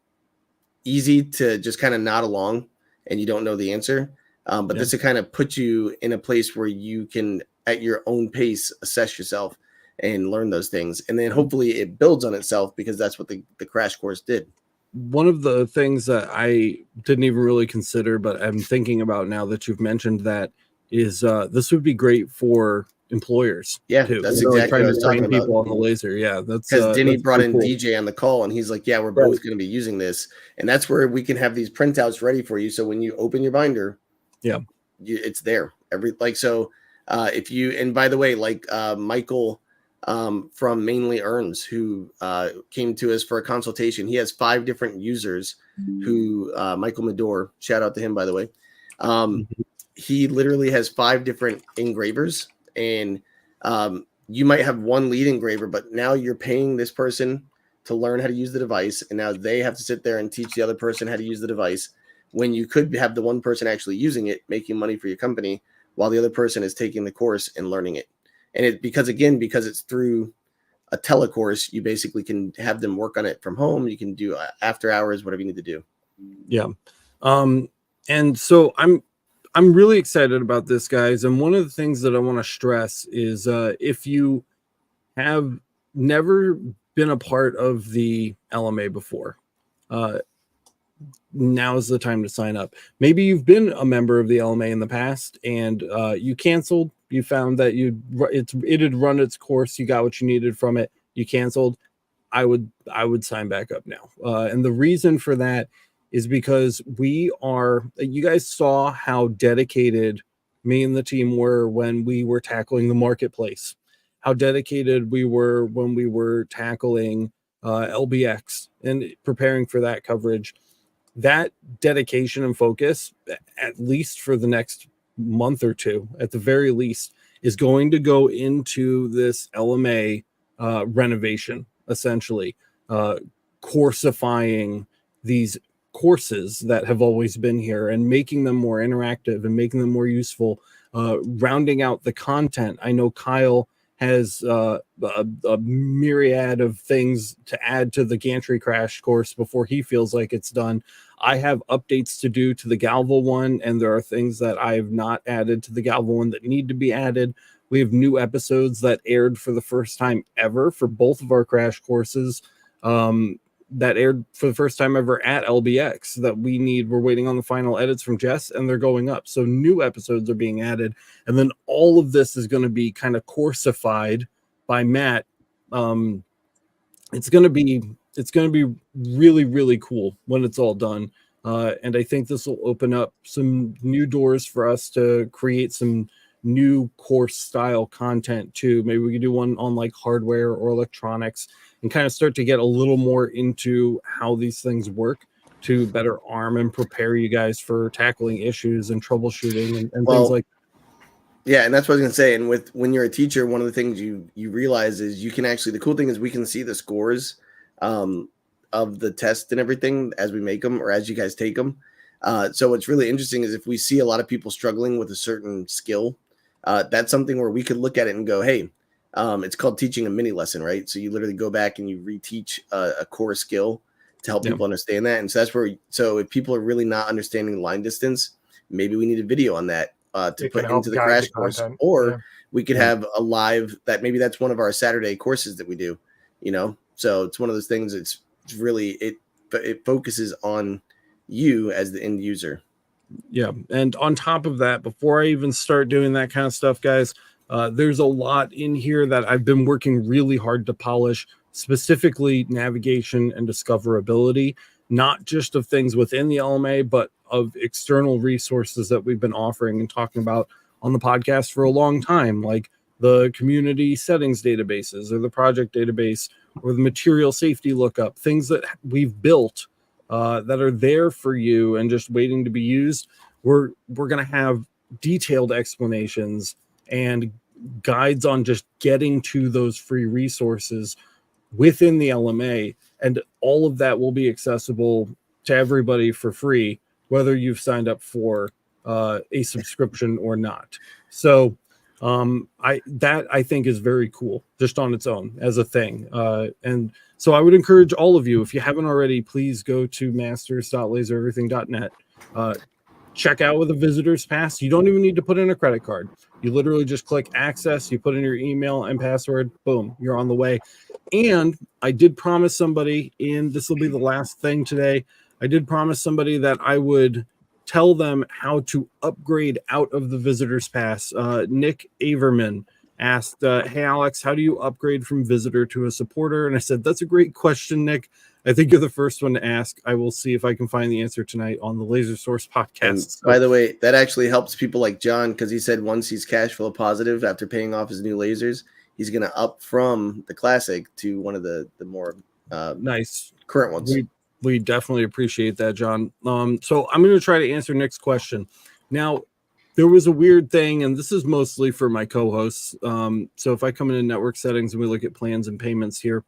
easy to just kind of nod along and you don't know the answer. But this will kind of put you in a place where you can, at your own pace, assess yourself and learn those things. And then hopefully it builds on itself, because that's what the crash course did. One of the things that I didn't even really consider, but I'm thinking about now that you've mentioned that, is this would be great for employers. Yeah, too. that's You know, exactly trying what I to was train talking people about. on the laser. Yeah, that's because Denny that's brought in pretty cool. DJ on the call, and he's like, yeah, we're both going to be using this. And that's where we can have these printouts ready for you. So when you open your binder, it's there. If you, and by the way, like Michael from Mainly Earns, who came to us for a consultation, he has 5 different users who, Michael Medor, shout out to him, by the way. He literally has 5 different engravers, and you might have one lead engraver, but now you're paying this person to learn how to use the device, and now they have to sit there and teach the other person how to use the device, when you could have the one person actually using it, making money for your company, while the other person is taking the course and learning it. And because it's through a telecourse, you basically can have them work on it from home. You can do after hours, whatever you need to do. Yeah. And so I'm really excited about this, guys. And one of the things that I want to stress is if you have never been a part of the LMA before, now is the time to sign up. Maybe you've been a member of the LMA in the past and you canceled. You found that it had run its course. You got what you needed from it. You canceled. I would sign back up now. And the reason for that is because you guys saw how dedicated me and the team were when we were tackling the marketplace, how dedicated we were when we were tackling LBX and preparing for that coverage. That dedication and focus, at least for the next month or two, at the very least, is going to go into this LMA renovation, essentially, coursifying these courses that have always been here and making them more interactive and making them more useful, rounding out the content. I know Kyle has a myriad of things to add to the gantry crash course before he feels like it's done. I have updates to do to the Galvo one, and there are things that I have not added to the Galvo one that need to be added. We have new episodes that aired for the first time ever for both of our crash courses, that aired for the first time ever at LBX that we're waiting on the final edits from Jess, and they're going up. So new episodes are being added. And then all of this is going to be kind of coursified by Matt. It's going to be really, really cool when it's all done. And I think this will open up some new doors for us to create some new course style content too. Maybe we could do one on like hardware or electronics and kind of start to get a little more into how these things work to better arm and prepare you guys for tackling issues and troubleshooting and things like. Yeah, and that's what I was gonna say. And when you're a teacher, one of the things you realize is you can actually, the cool thing is we can see the scores of the test and everything as we make them or as you guys take them. So what's really interesting is if we see a lot of people struggling with a certain skill, that's something where we could look at it and go, hey, it's called teaching a mini lesson, right? So you literally go back and you reteach a core skill to help people understand that. And so that's where, so if people are really not understanding line distance, maybe we need a video on that to put into the crash course, or we could have a live that maybe that's one of our Saturday courses that we do, you know? So it's one of those things. It's really, it focuses on you as the end user. Yeah. And on top of that, before I even start doing that kind of stuff, guys, there's a lot in here that I've been working really hard to polish, specifically navigation and discoverability, not just of things within the LMA, but of external resources that we've been offering and talking about on the podcast for a long time, like the community settings databases or the project database or the material safety lookup, things that we've built that are there for you and just waiting to be used. We're going to have detailed explanations and guides on just getting to those free resources within the LMA, and all of that will be accessible to everybody for free, whether you've signed up for a subscription or not. So I think is very cool just on its own as a thing. And so I would encourage all of you, if you haven't already, please go to masters.lasereverything.net. Check out with a visitor's pass. You don't even need to put in a credit card. You literally just click access, you put in your email and password, boom, you're on the way. And I did promise somebody, and this will be the last thing today, I did promise somebody that I would tell them how to upgrade out of the visitor's pass. Nick Averman asked, hey, Alex, how do you upgrade from visitor to a supporter? And I said, that's a great question, Nick. I think you're the first one to ask. I will see if I can find the answer tonight on the Laser Source podcast. By the way, that actually helps people like John, because he said once he's cash flow positive after paying off his new lasers, he's going to up from the classic to one of the more nice current ones. We definitely appreciate that, John. So I'm going to try to answer Nick's question. Now, there was a weird thing, and this is mostly for my co-hosts. So if I come into network settings and we look at plans and payments here,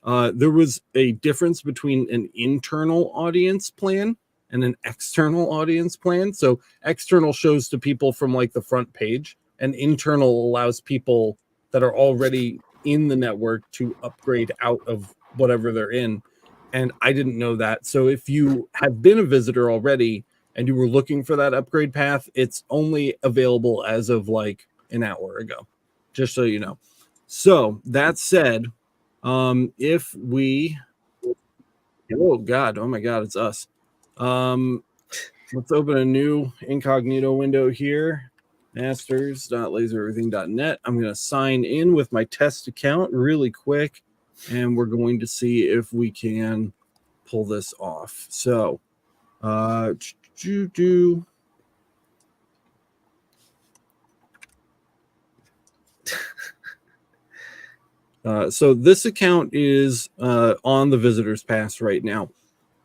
there was a difference between an internal audience plan and an external audience plan. So external shows to people from like the front page, and internal allows people that are already in the network to upgrade out of whatever they're in. And I didn't know that. So if you have been a visitor already and you were looking for that upgrade path, it's only available as of like an hour ago, just so you know. So that said, if we, oh my God, it's us. Let's open a new incognito window here, masters.lasereverything.net. I'm going to sign in with my test account really quick, and we're going to see if we can pull this off. So, so this account is on the visitor's pass right now.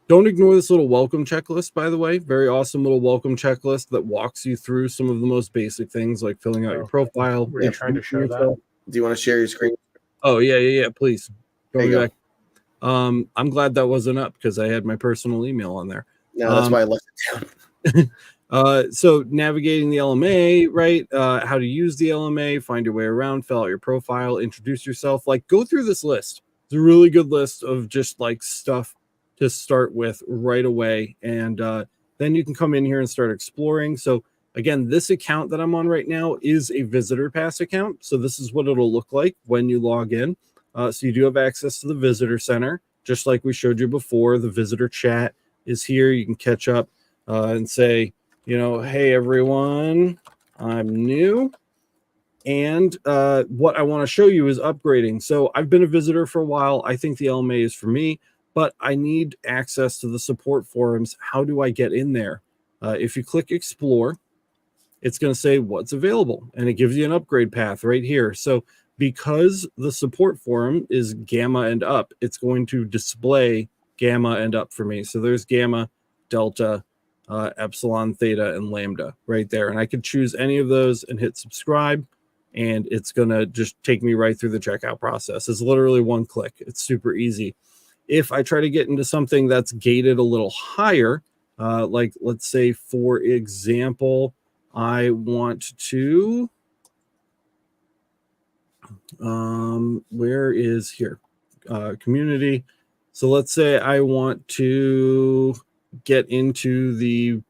Don't ignore this little welcome checklist, by the way. Very awesome little welcome checklist that walks you through some of the most basic things like filling out your profile. Were you trying to show that? Do you want to share your screen? Oh, yeah, please. There you go. Back. I'm glad that wasn't up because I had my personal email on there. No, that's why I left it down. So navigating the LMA, right? How to use the LMA, find your way around, fill out your profile, introduce yourself. Like, go through this list. It's a really good list of just like stuff to start with right away. And then you can come in here and start exploring. So again, this account that I'm on right now is a visitor pass account. So this is what it'll look like when you log in. So you do have access to the visitor center, just like we showed you before. The visitor chat is here. You can catch up and say, you know, hey, everyone, I'm new. And what I want to show you is upgrading. So I've been a visitor for a while. I think the LMA is for me, but I need access to the support forums. How do I get in there? If you click explore, it's going to say what's available, and it gives you an upgrade path right here. So because the support forum is gamma and up, it's going to display gamma and up for me. So there's gamma, delta, epsilon, theta, and lambda right there. And I could choose any of those and hit subscribe, and it's going to just take me right through the checkout process. It's literally one click. It's super easy. If I try to get into something that's gated a little higher, like let's say, for example, I want to, where is here? Community. So let's say I want to get into the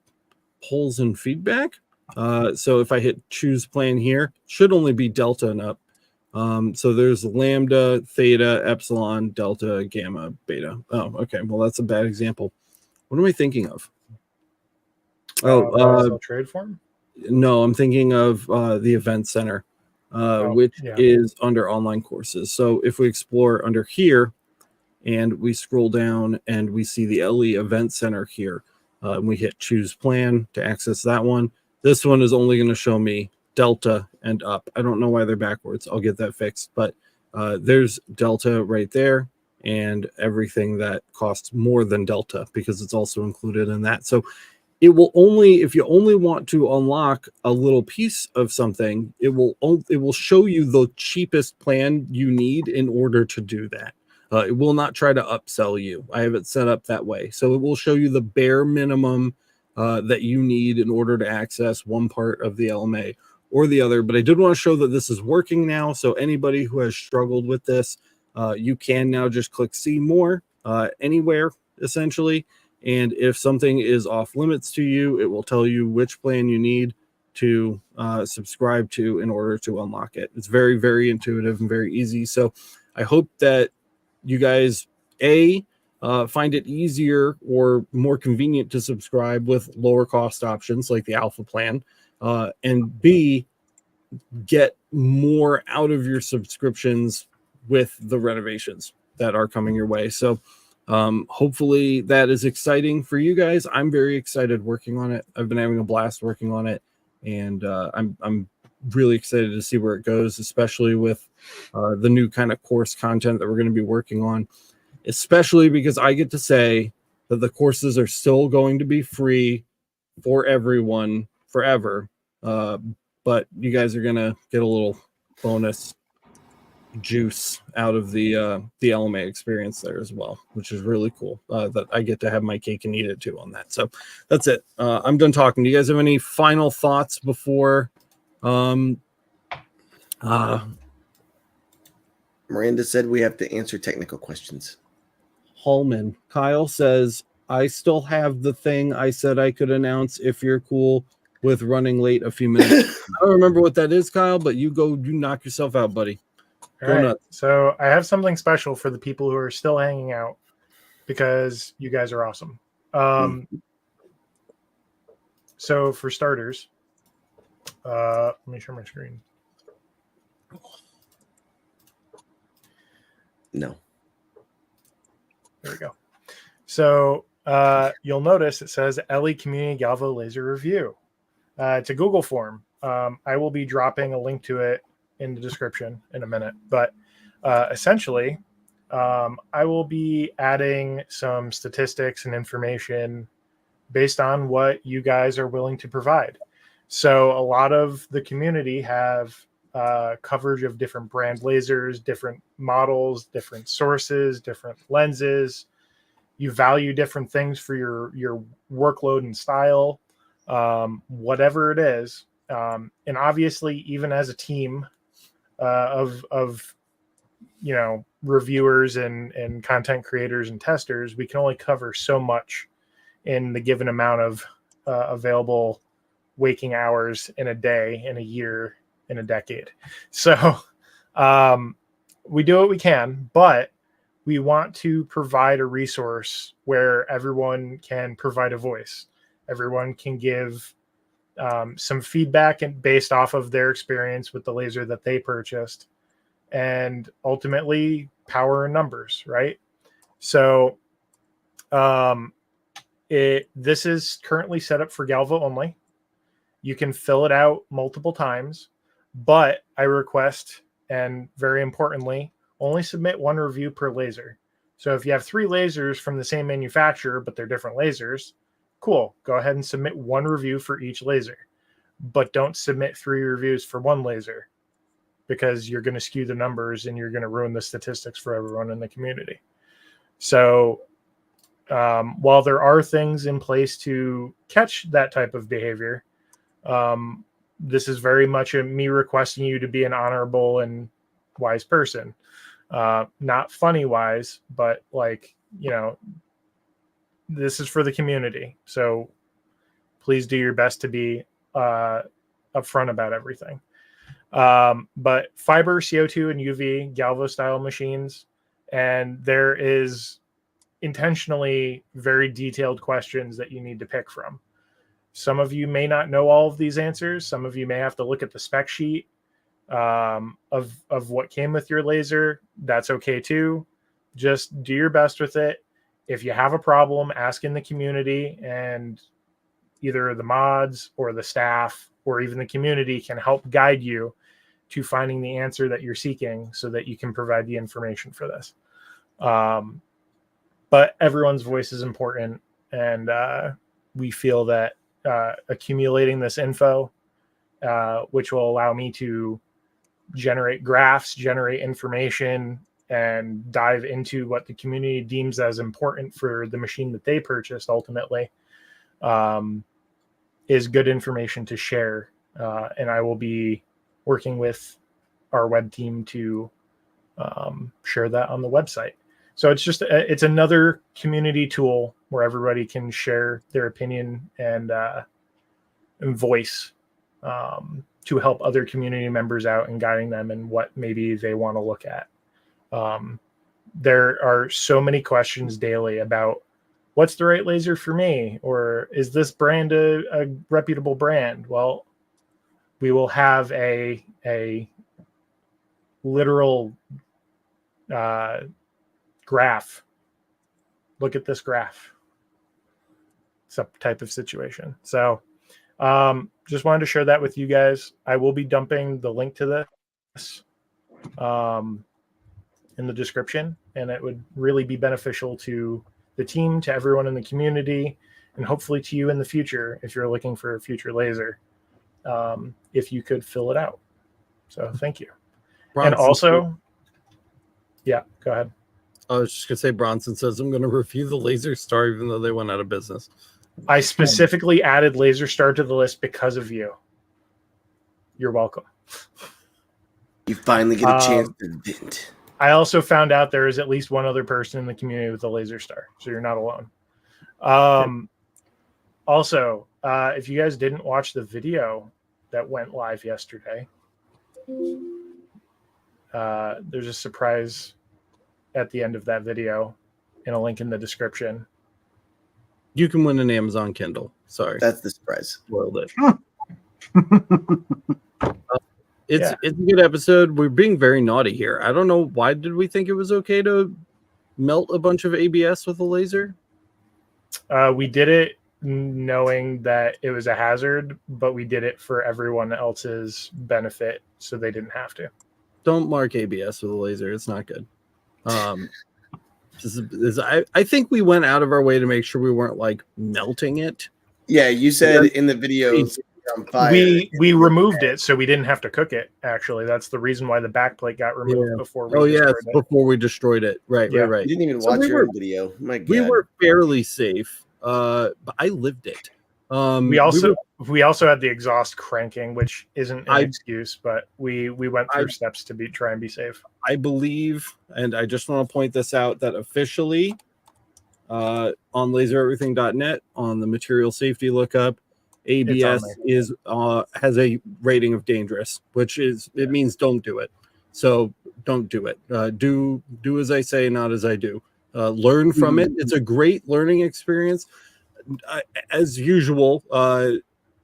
polls and feedback. So if I hit choose plan here, should only be delta and up. So there's lambda, theta, epsilon, delta, gamma, beta. Oh, okay. Well, that's a bad example. What am I thinking of? Trade form? No, I'm thinking of the event center, which is under online courses. So if we explore under here and we scroll down and we see the LE event center here, and we hit choose plan to access that one. This one is only going to show me delta and up. I don't know why they're backwards. I'll get that fixed, but there's delta right there and everything that costs more than delta because it's also included in that. So it will only, if you only want to unlock a little piece of something, it will show you the cheapest plan you need in order to do that. It will not try to upsell you. I have it set up that way. So it will show you the bare minimum that you need in order to access one part of the LMA or the other. But I did want to show that this is working now. So anybody who has struggled with this, you can now just click see more anywhere, essentially. And if something is off limits to you, it will tell you which plan you need to subscribe to in order to unlock it. It's very, very intuitive and very easy. So I hope that you guys, find it easier or more convenient to subscribe with lower cost options like the alpha plan, and B, get more out of your subscriptions with the renovations that are coming your way. So hopefully that is exciting for you guys. I'm very excited working on it. I've been having a blast working on it, and I'm really excited to see where it goes, especially with the new kind of course content that we're going to be working on, especially because I get to say that the courses are still going to be free for everyone forever. But you guys are going to get a little bonus juice out of the LMA experience there as well, which is really cool, that I get to have my cake and eat it too on that. So that's it. I'm done talking. Do you guys have any final thoughts before Miranda said we have to answer technical questions. Hallman? Kyle says, I still have the thing I said I could announce if you're cool with running late a few minutes. I don't remember what that is, Kyle, but you knock yourself out, buddy. All right. So I have something special for the people who are still hanging out because you guys are awesome. So for starters, let me share my screen. No. There we go. So you'll notice it says LE Community Galvo Laser Review. It's a Google form. I will be dropping a link to it in the description in a minute. But essentially, I will be adding some statistics and information based on what you guys are willing to provide. So a lot of the community have coverage of different brand lasers, different models, different sources, different lenses. You value different things for your workload and style, whatever it is. And obviously, even as a team of reviewers and content creators and testers, we can only cover so much in the given amount of available waking hours in a day, in a year, in a decade. So we do what we can, but we want to provide a resource where everyone can provide a voice. Everyone can give some feedback and based off of their experience with the laser that they purchased, and ultimately power in numbers, right? So this is currently set up for Galvo only. You can fill it out multiple times, but I request, and very importantly, only submit one review per laser. So if you have 3 lasers from the same manufacturer, but they're different lasers, cool. Go ahead and submit one review for each laser, but don't submit 3 reviews for one laser, because you're going to skew the numbers and you're going to ruin the statistics for everyone in the community. So while there are things in place to catch that type of behavior, this is very much me requesting you to be an honorable and wise person. Not funny wise, but like, this is for the community. So please do your best to be upfront about everything. But fiber, CO2, and UV galvo style machines, and there is intentionally very detailed questions that you need to pick from. Some of you may not know all of these answers. Some of you may have to look at the spec sheet of what came with your laser. That's okay too. Just do your best with it. If you have a problem, ask in the community, and either the mods or the staff or even the community can help guide you to finding the answer that you're seeking so that you can provide the information for this. But everyone's voice is important, and we feel that accumulating this info, which will allow me to generate graphs, generate information, and dive into what the community deems as important for the machine that they purchased ultimately, is good information to share. And I will be working with our web team to share that on the website. So it's another community tool where everybody can share their opinion and voice to help other community members out and guiding them in what maybe they want to look at. There are so many questions daily about what's the right laser for me, or is this brand a reputable brand? Well, we will have a literal graph. Look at this graph. It's a type of situation. So just wanted to share that with you guys. I will be dumping the link to this in the description, and it would really be beneficial to the team, to everyone in the community, and hopefully to you in the future if you're looking for a future laser, if you could fill it out. So thank you. Bronson, and also, yeah, go ahead. I was just going to say, Bronson says, I'm going to review the Laser Star even though they went out of business. I specifically added Laser Star to the list because of you. You're welcome. You finally get a chance to vent. I also found out there is at least one other person in the community with a Laser Star, so you're not alone. Also, if you guys didn't watch the video that went live yesterday, there's a surprise at the end of that video and a link in the description. You can win an Amazon Kindle. Sorry. That's the surprise. Spoiled it. It's a good episode. We're being very naughty here. I don't know, why did we think it was okay to melt a bunch of ABS with a laser? We did it knowing that it was a hazard, but we did it for everyone else's benefit so they didn't have to. Don't mark ABS with a laser. It's not good. I think we went out of our way to make sure we weren't like melting it. Yeah, you said in the video on fire. We removed it so we didn't have to cook it. Actually, that's the reason why the backplate got removed before. Before we destroyed it. Right. You didn't even watch your video. My God. We were fairly safe, but I lived it. We also had the exhaust cranking, which isn't an excuse, but we went through steps to try and be safe. I believe, and I just want to point this out, that officially on lasereverything.net on the material safety lookup, ABS has a rating of dangerous, which means don't do it. So don't do it. Do as I say, not as I do. Learn from it. It's a great learning experience. As usual,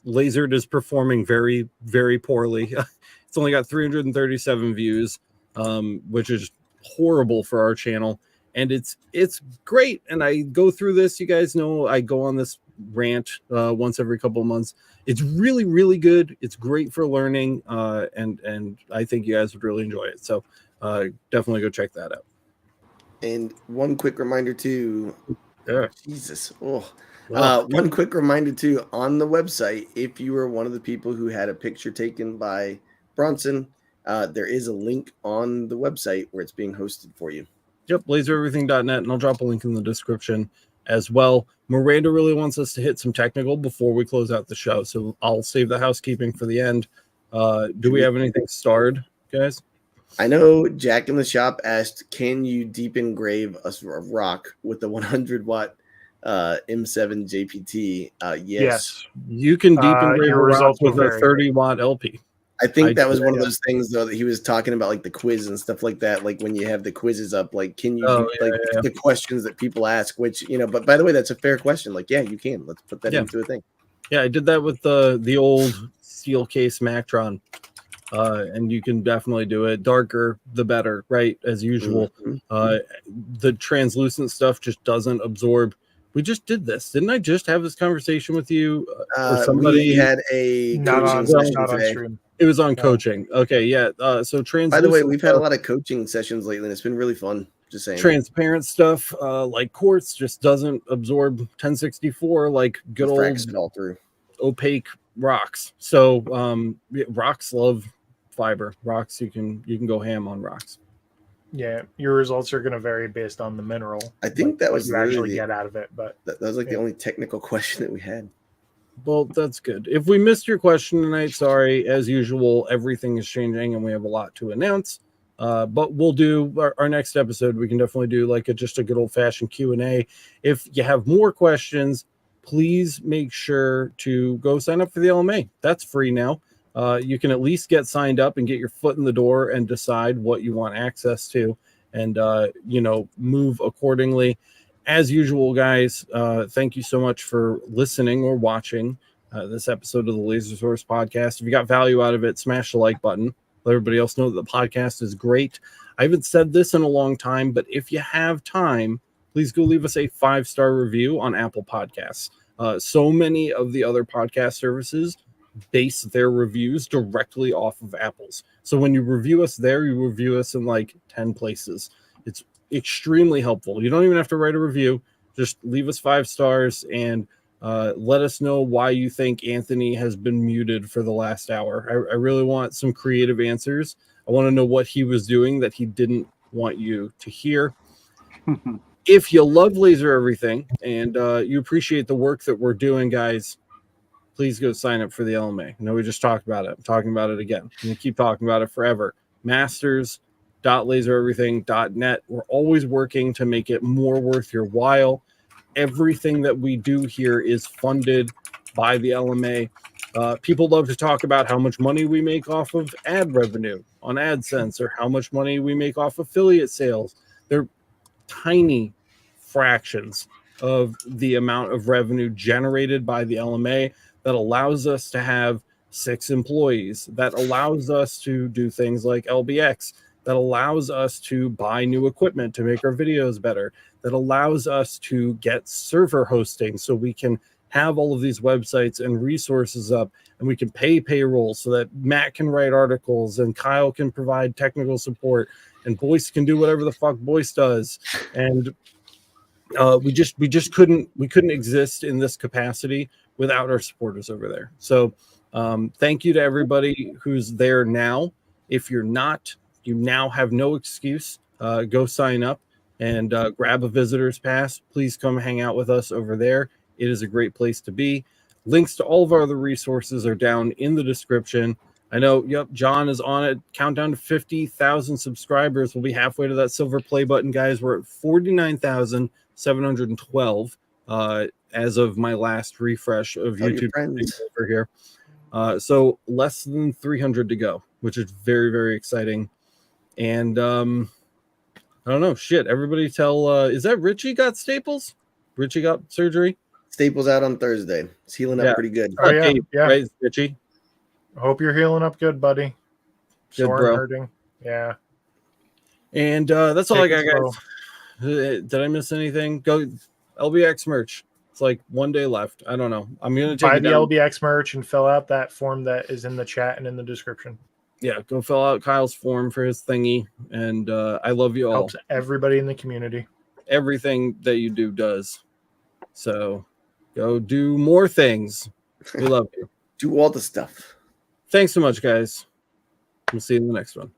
Lasered is performing very, very poorly. It's only got 337 views, which is horrible for our channel. And it's great. And I go through this. You guys know I go on this rant once every couple of months. It's really, really good. It's great for learning, and I think you guys would really enjoy it. So definitely go check that out. And one quick reminder too. Yeah. Jesus. Oh. Well, One quick reminder too, on the website, if you were one of the people who had a picture taken by Bronson, there is a link on the website where it's being hosted for you. Yep, lasereverything.net, and I'll drop a link in the description as well. Miranda really wants us to hit some technical before we close out the show, so I'll save the housekeeping for the end. Do we have anything starred, guys? I know Jack in the shop asked, can you deep engrave a rock with the 100 watt M7 JPT? Yes. You can deep engrave your a rock results with will a vary. 30 watt LP. I think I that was do, one of those things though that he was talking about, like the quiz and stuff like that. Like when you have the quizzes up, like can you do the questions that people ask? Which but by the way, that's a fair question. Like you can. Let's put that into a thing. Yeah, I did that with the old steel case Mactron, and you can definitely do it. Darker, the better, right? As usual. The translucent stuff just doesn't absorb. We just did this, didn't I? Just have this conversation with you or somebody. We had a coaching session today. It was on coaching. Okay, yeah. So translucent. By the way, we've had a lot of coaching sessions lately, and it's been really fun. Just saying. Transparent stuff like quartz just doesn't absorb 1064 like good old it all through. Opaque rocks. So rocks love fiber. Rocks you can go ham on rocks. Yeah, your results are going to vary based on the mineral. I think that was what you actually get out of it, but that was like the only technical question that we had. Well, that's good. If we missed your question tonight, sorry. As usual, everything is changing and we have a lot to announce. But we'll do our next episode. We can definitely do like just a good old fashioned Q&A. If you have more questions, please make sure to go sign up for the LMA. That's free now. You can at least get signed up and get your foot in the door and decide what you want access to and, move accordingly. As usual, guys, thank you so much for listening or watching this episode of the Laser Source Podcast. If you got value out of it, smash the like button. Let everybody else know that the podcast is great. I haven't said this in a long time, but if you have time, please go leave us a 5-star review on Apple Podcasts. So many of the other podcast services base their reviews directly off of Apple's. So when you review us there, you review us in like 10 places. It's extremely helpful. You don't even have to write a review. Just leave us 5 stars and let us know why you think Anthony has been muted for the last hour. I really want some creative answers. I want to know what he was doing that he didn't want you to hear. If you love Laser Everything and you appreciate the work that we're doing, guys, please go sign up for the LMA. I know we just talked about it. I'm talking about it again. I'm going to keep talking about it forever. Masters.lasereverything.net. We're always working to make it more worth your while. Everything that we do here is funded by the LMA. People love to talk about how much money we make off of ad revenue on AdSense or how much money we make off affiliate sales. They're tiny fractions of the amount of revenue generated by the LMA that allows us to have 6 employees, that allows us to do things like LBX, that allows us to buy new equipment to make our videos better, that allows us to get server hosting so we can have all of these websites and resources up and we can pay payroll so that Matt can write articles and Kyle can provide technical support and Boyce can do whatever the fuck Boyce does. And we just couldn't exist in this capacity without our supporters over there. So thank you to everybody who's there now. If you're not, you now have no excuse. Go sign up and grab a visitor's pass. Please come hang out with us over there. It is a great place to be. Links to all of our other resources are down in the description. I know, John is on it. Countdown to 50,000 subscribers. We'll be halfway to that silver play button, guys. We're at 49,712 as of my last refresh of YouTube over here. So less than 300 to go, which is very, very exciting. And I don't know. Shit, everybody tell, is that Richie got staples? Richie got surgery? Staples out on Thursday. It's healing up pretty good. Oh, yeah. Right, Richie? I hope you're healing up good, buddy. Good, Sore bro. and hurting. Yeah. And that's all I got, guys. Did I miss anything? Go LBX merch. It's like one day left. I don't know. I'm gonna Buy take it the down. LBX merch and fill out that form that is in the chat and in the description. Yeah, go fill out Kyle's form for his thingy. And I love you all. Helps everybody in the community. Everything that you do does. So go do more things. We love you. Do all the stuff. Thanks so much, guys. We'll see you in the next one.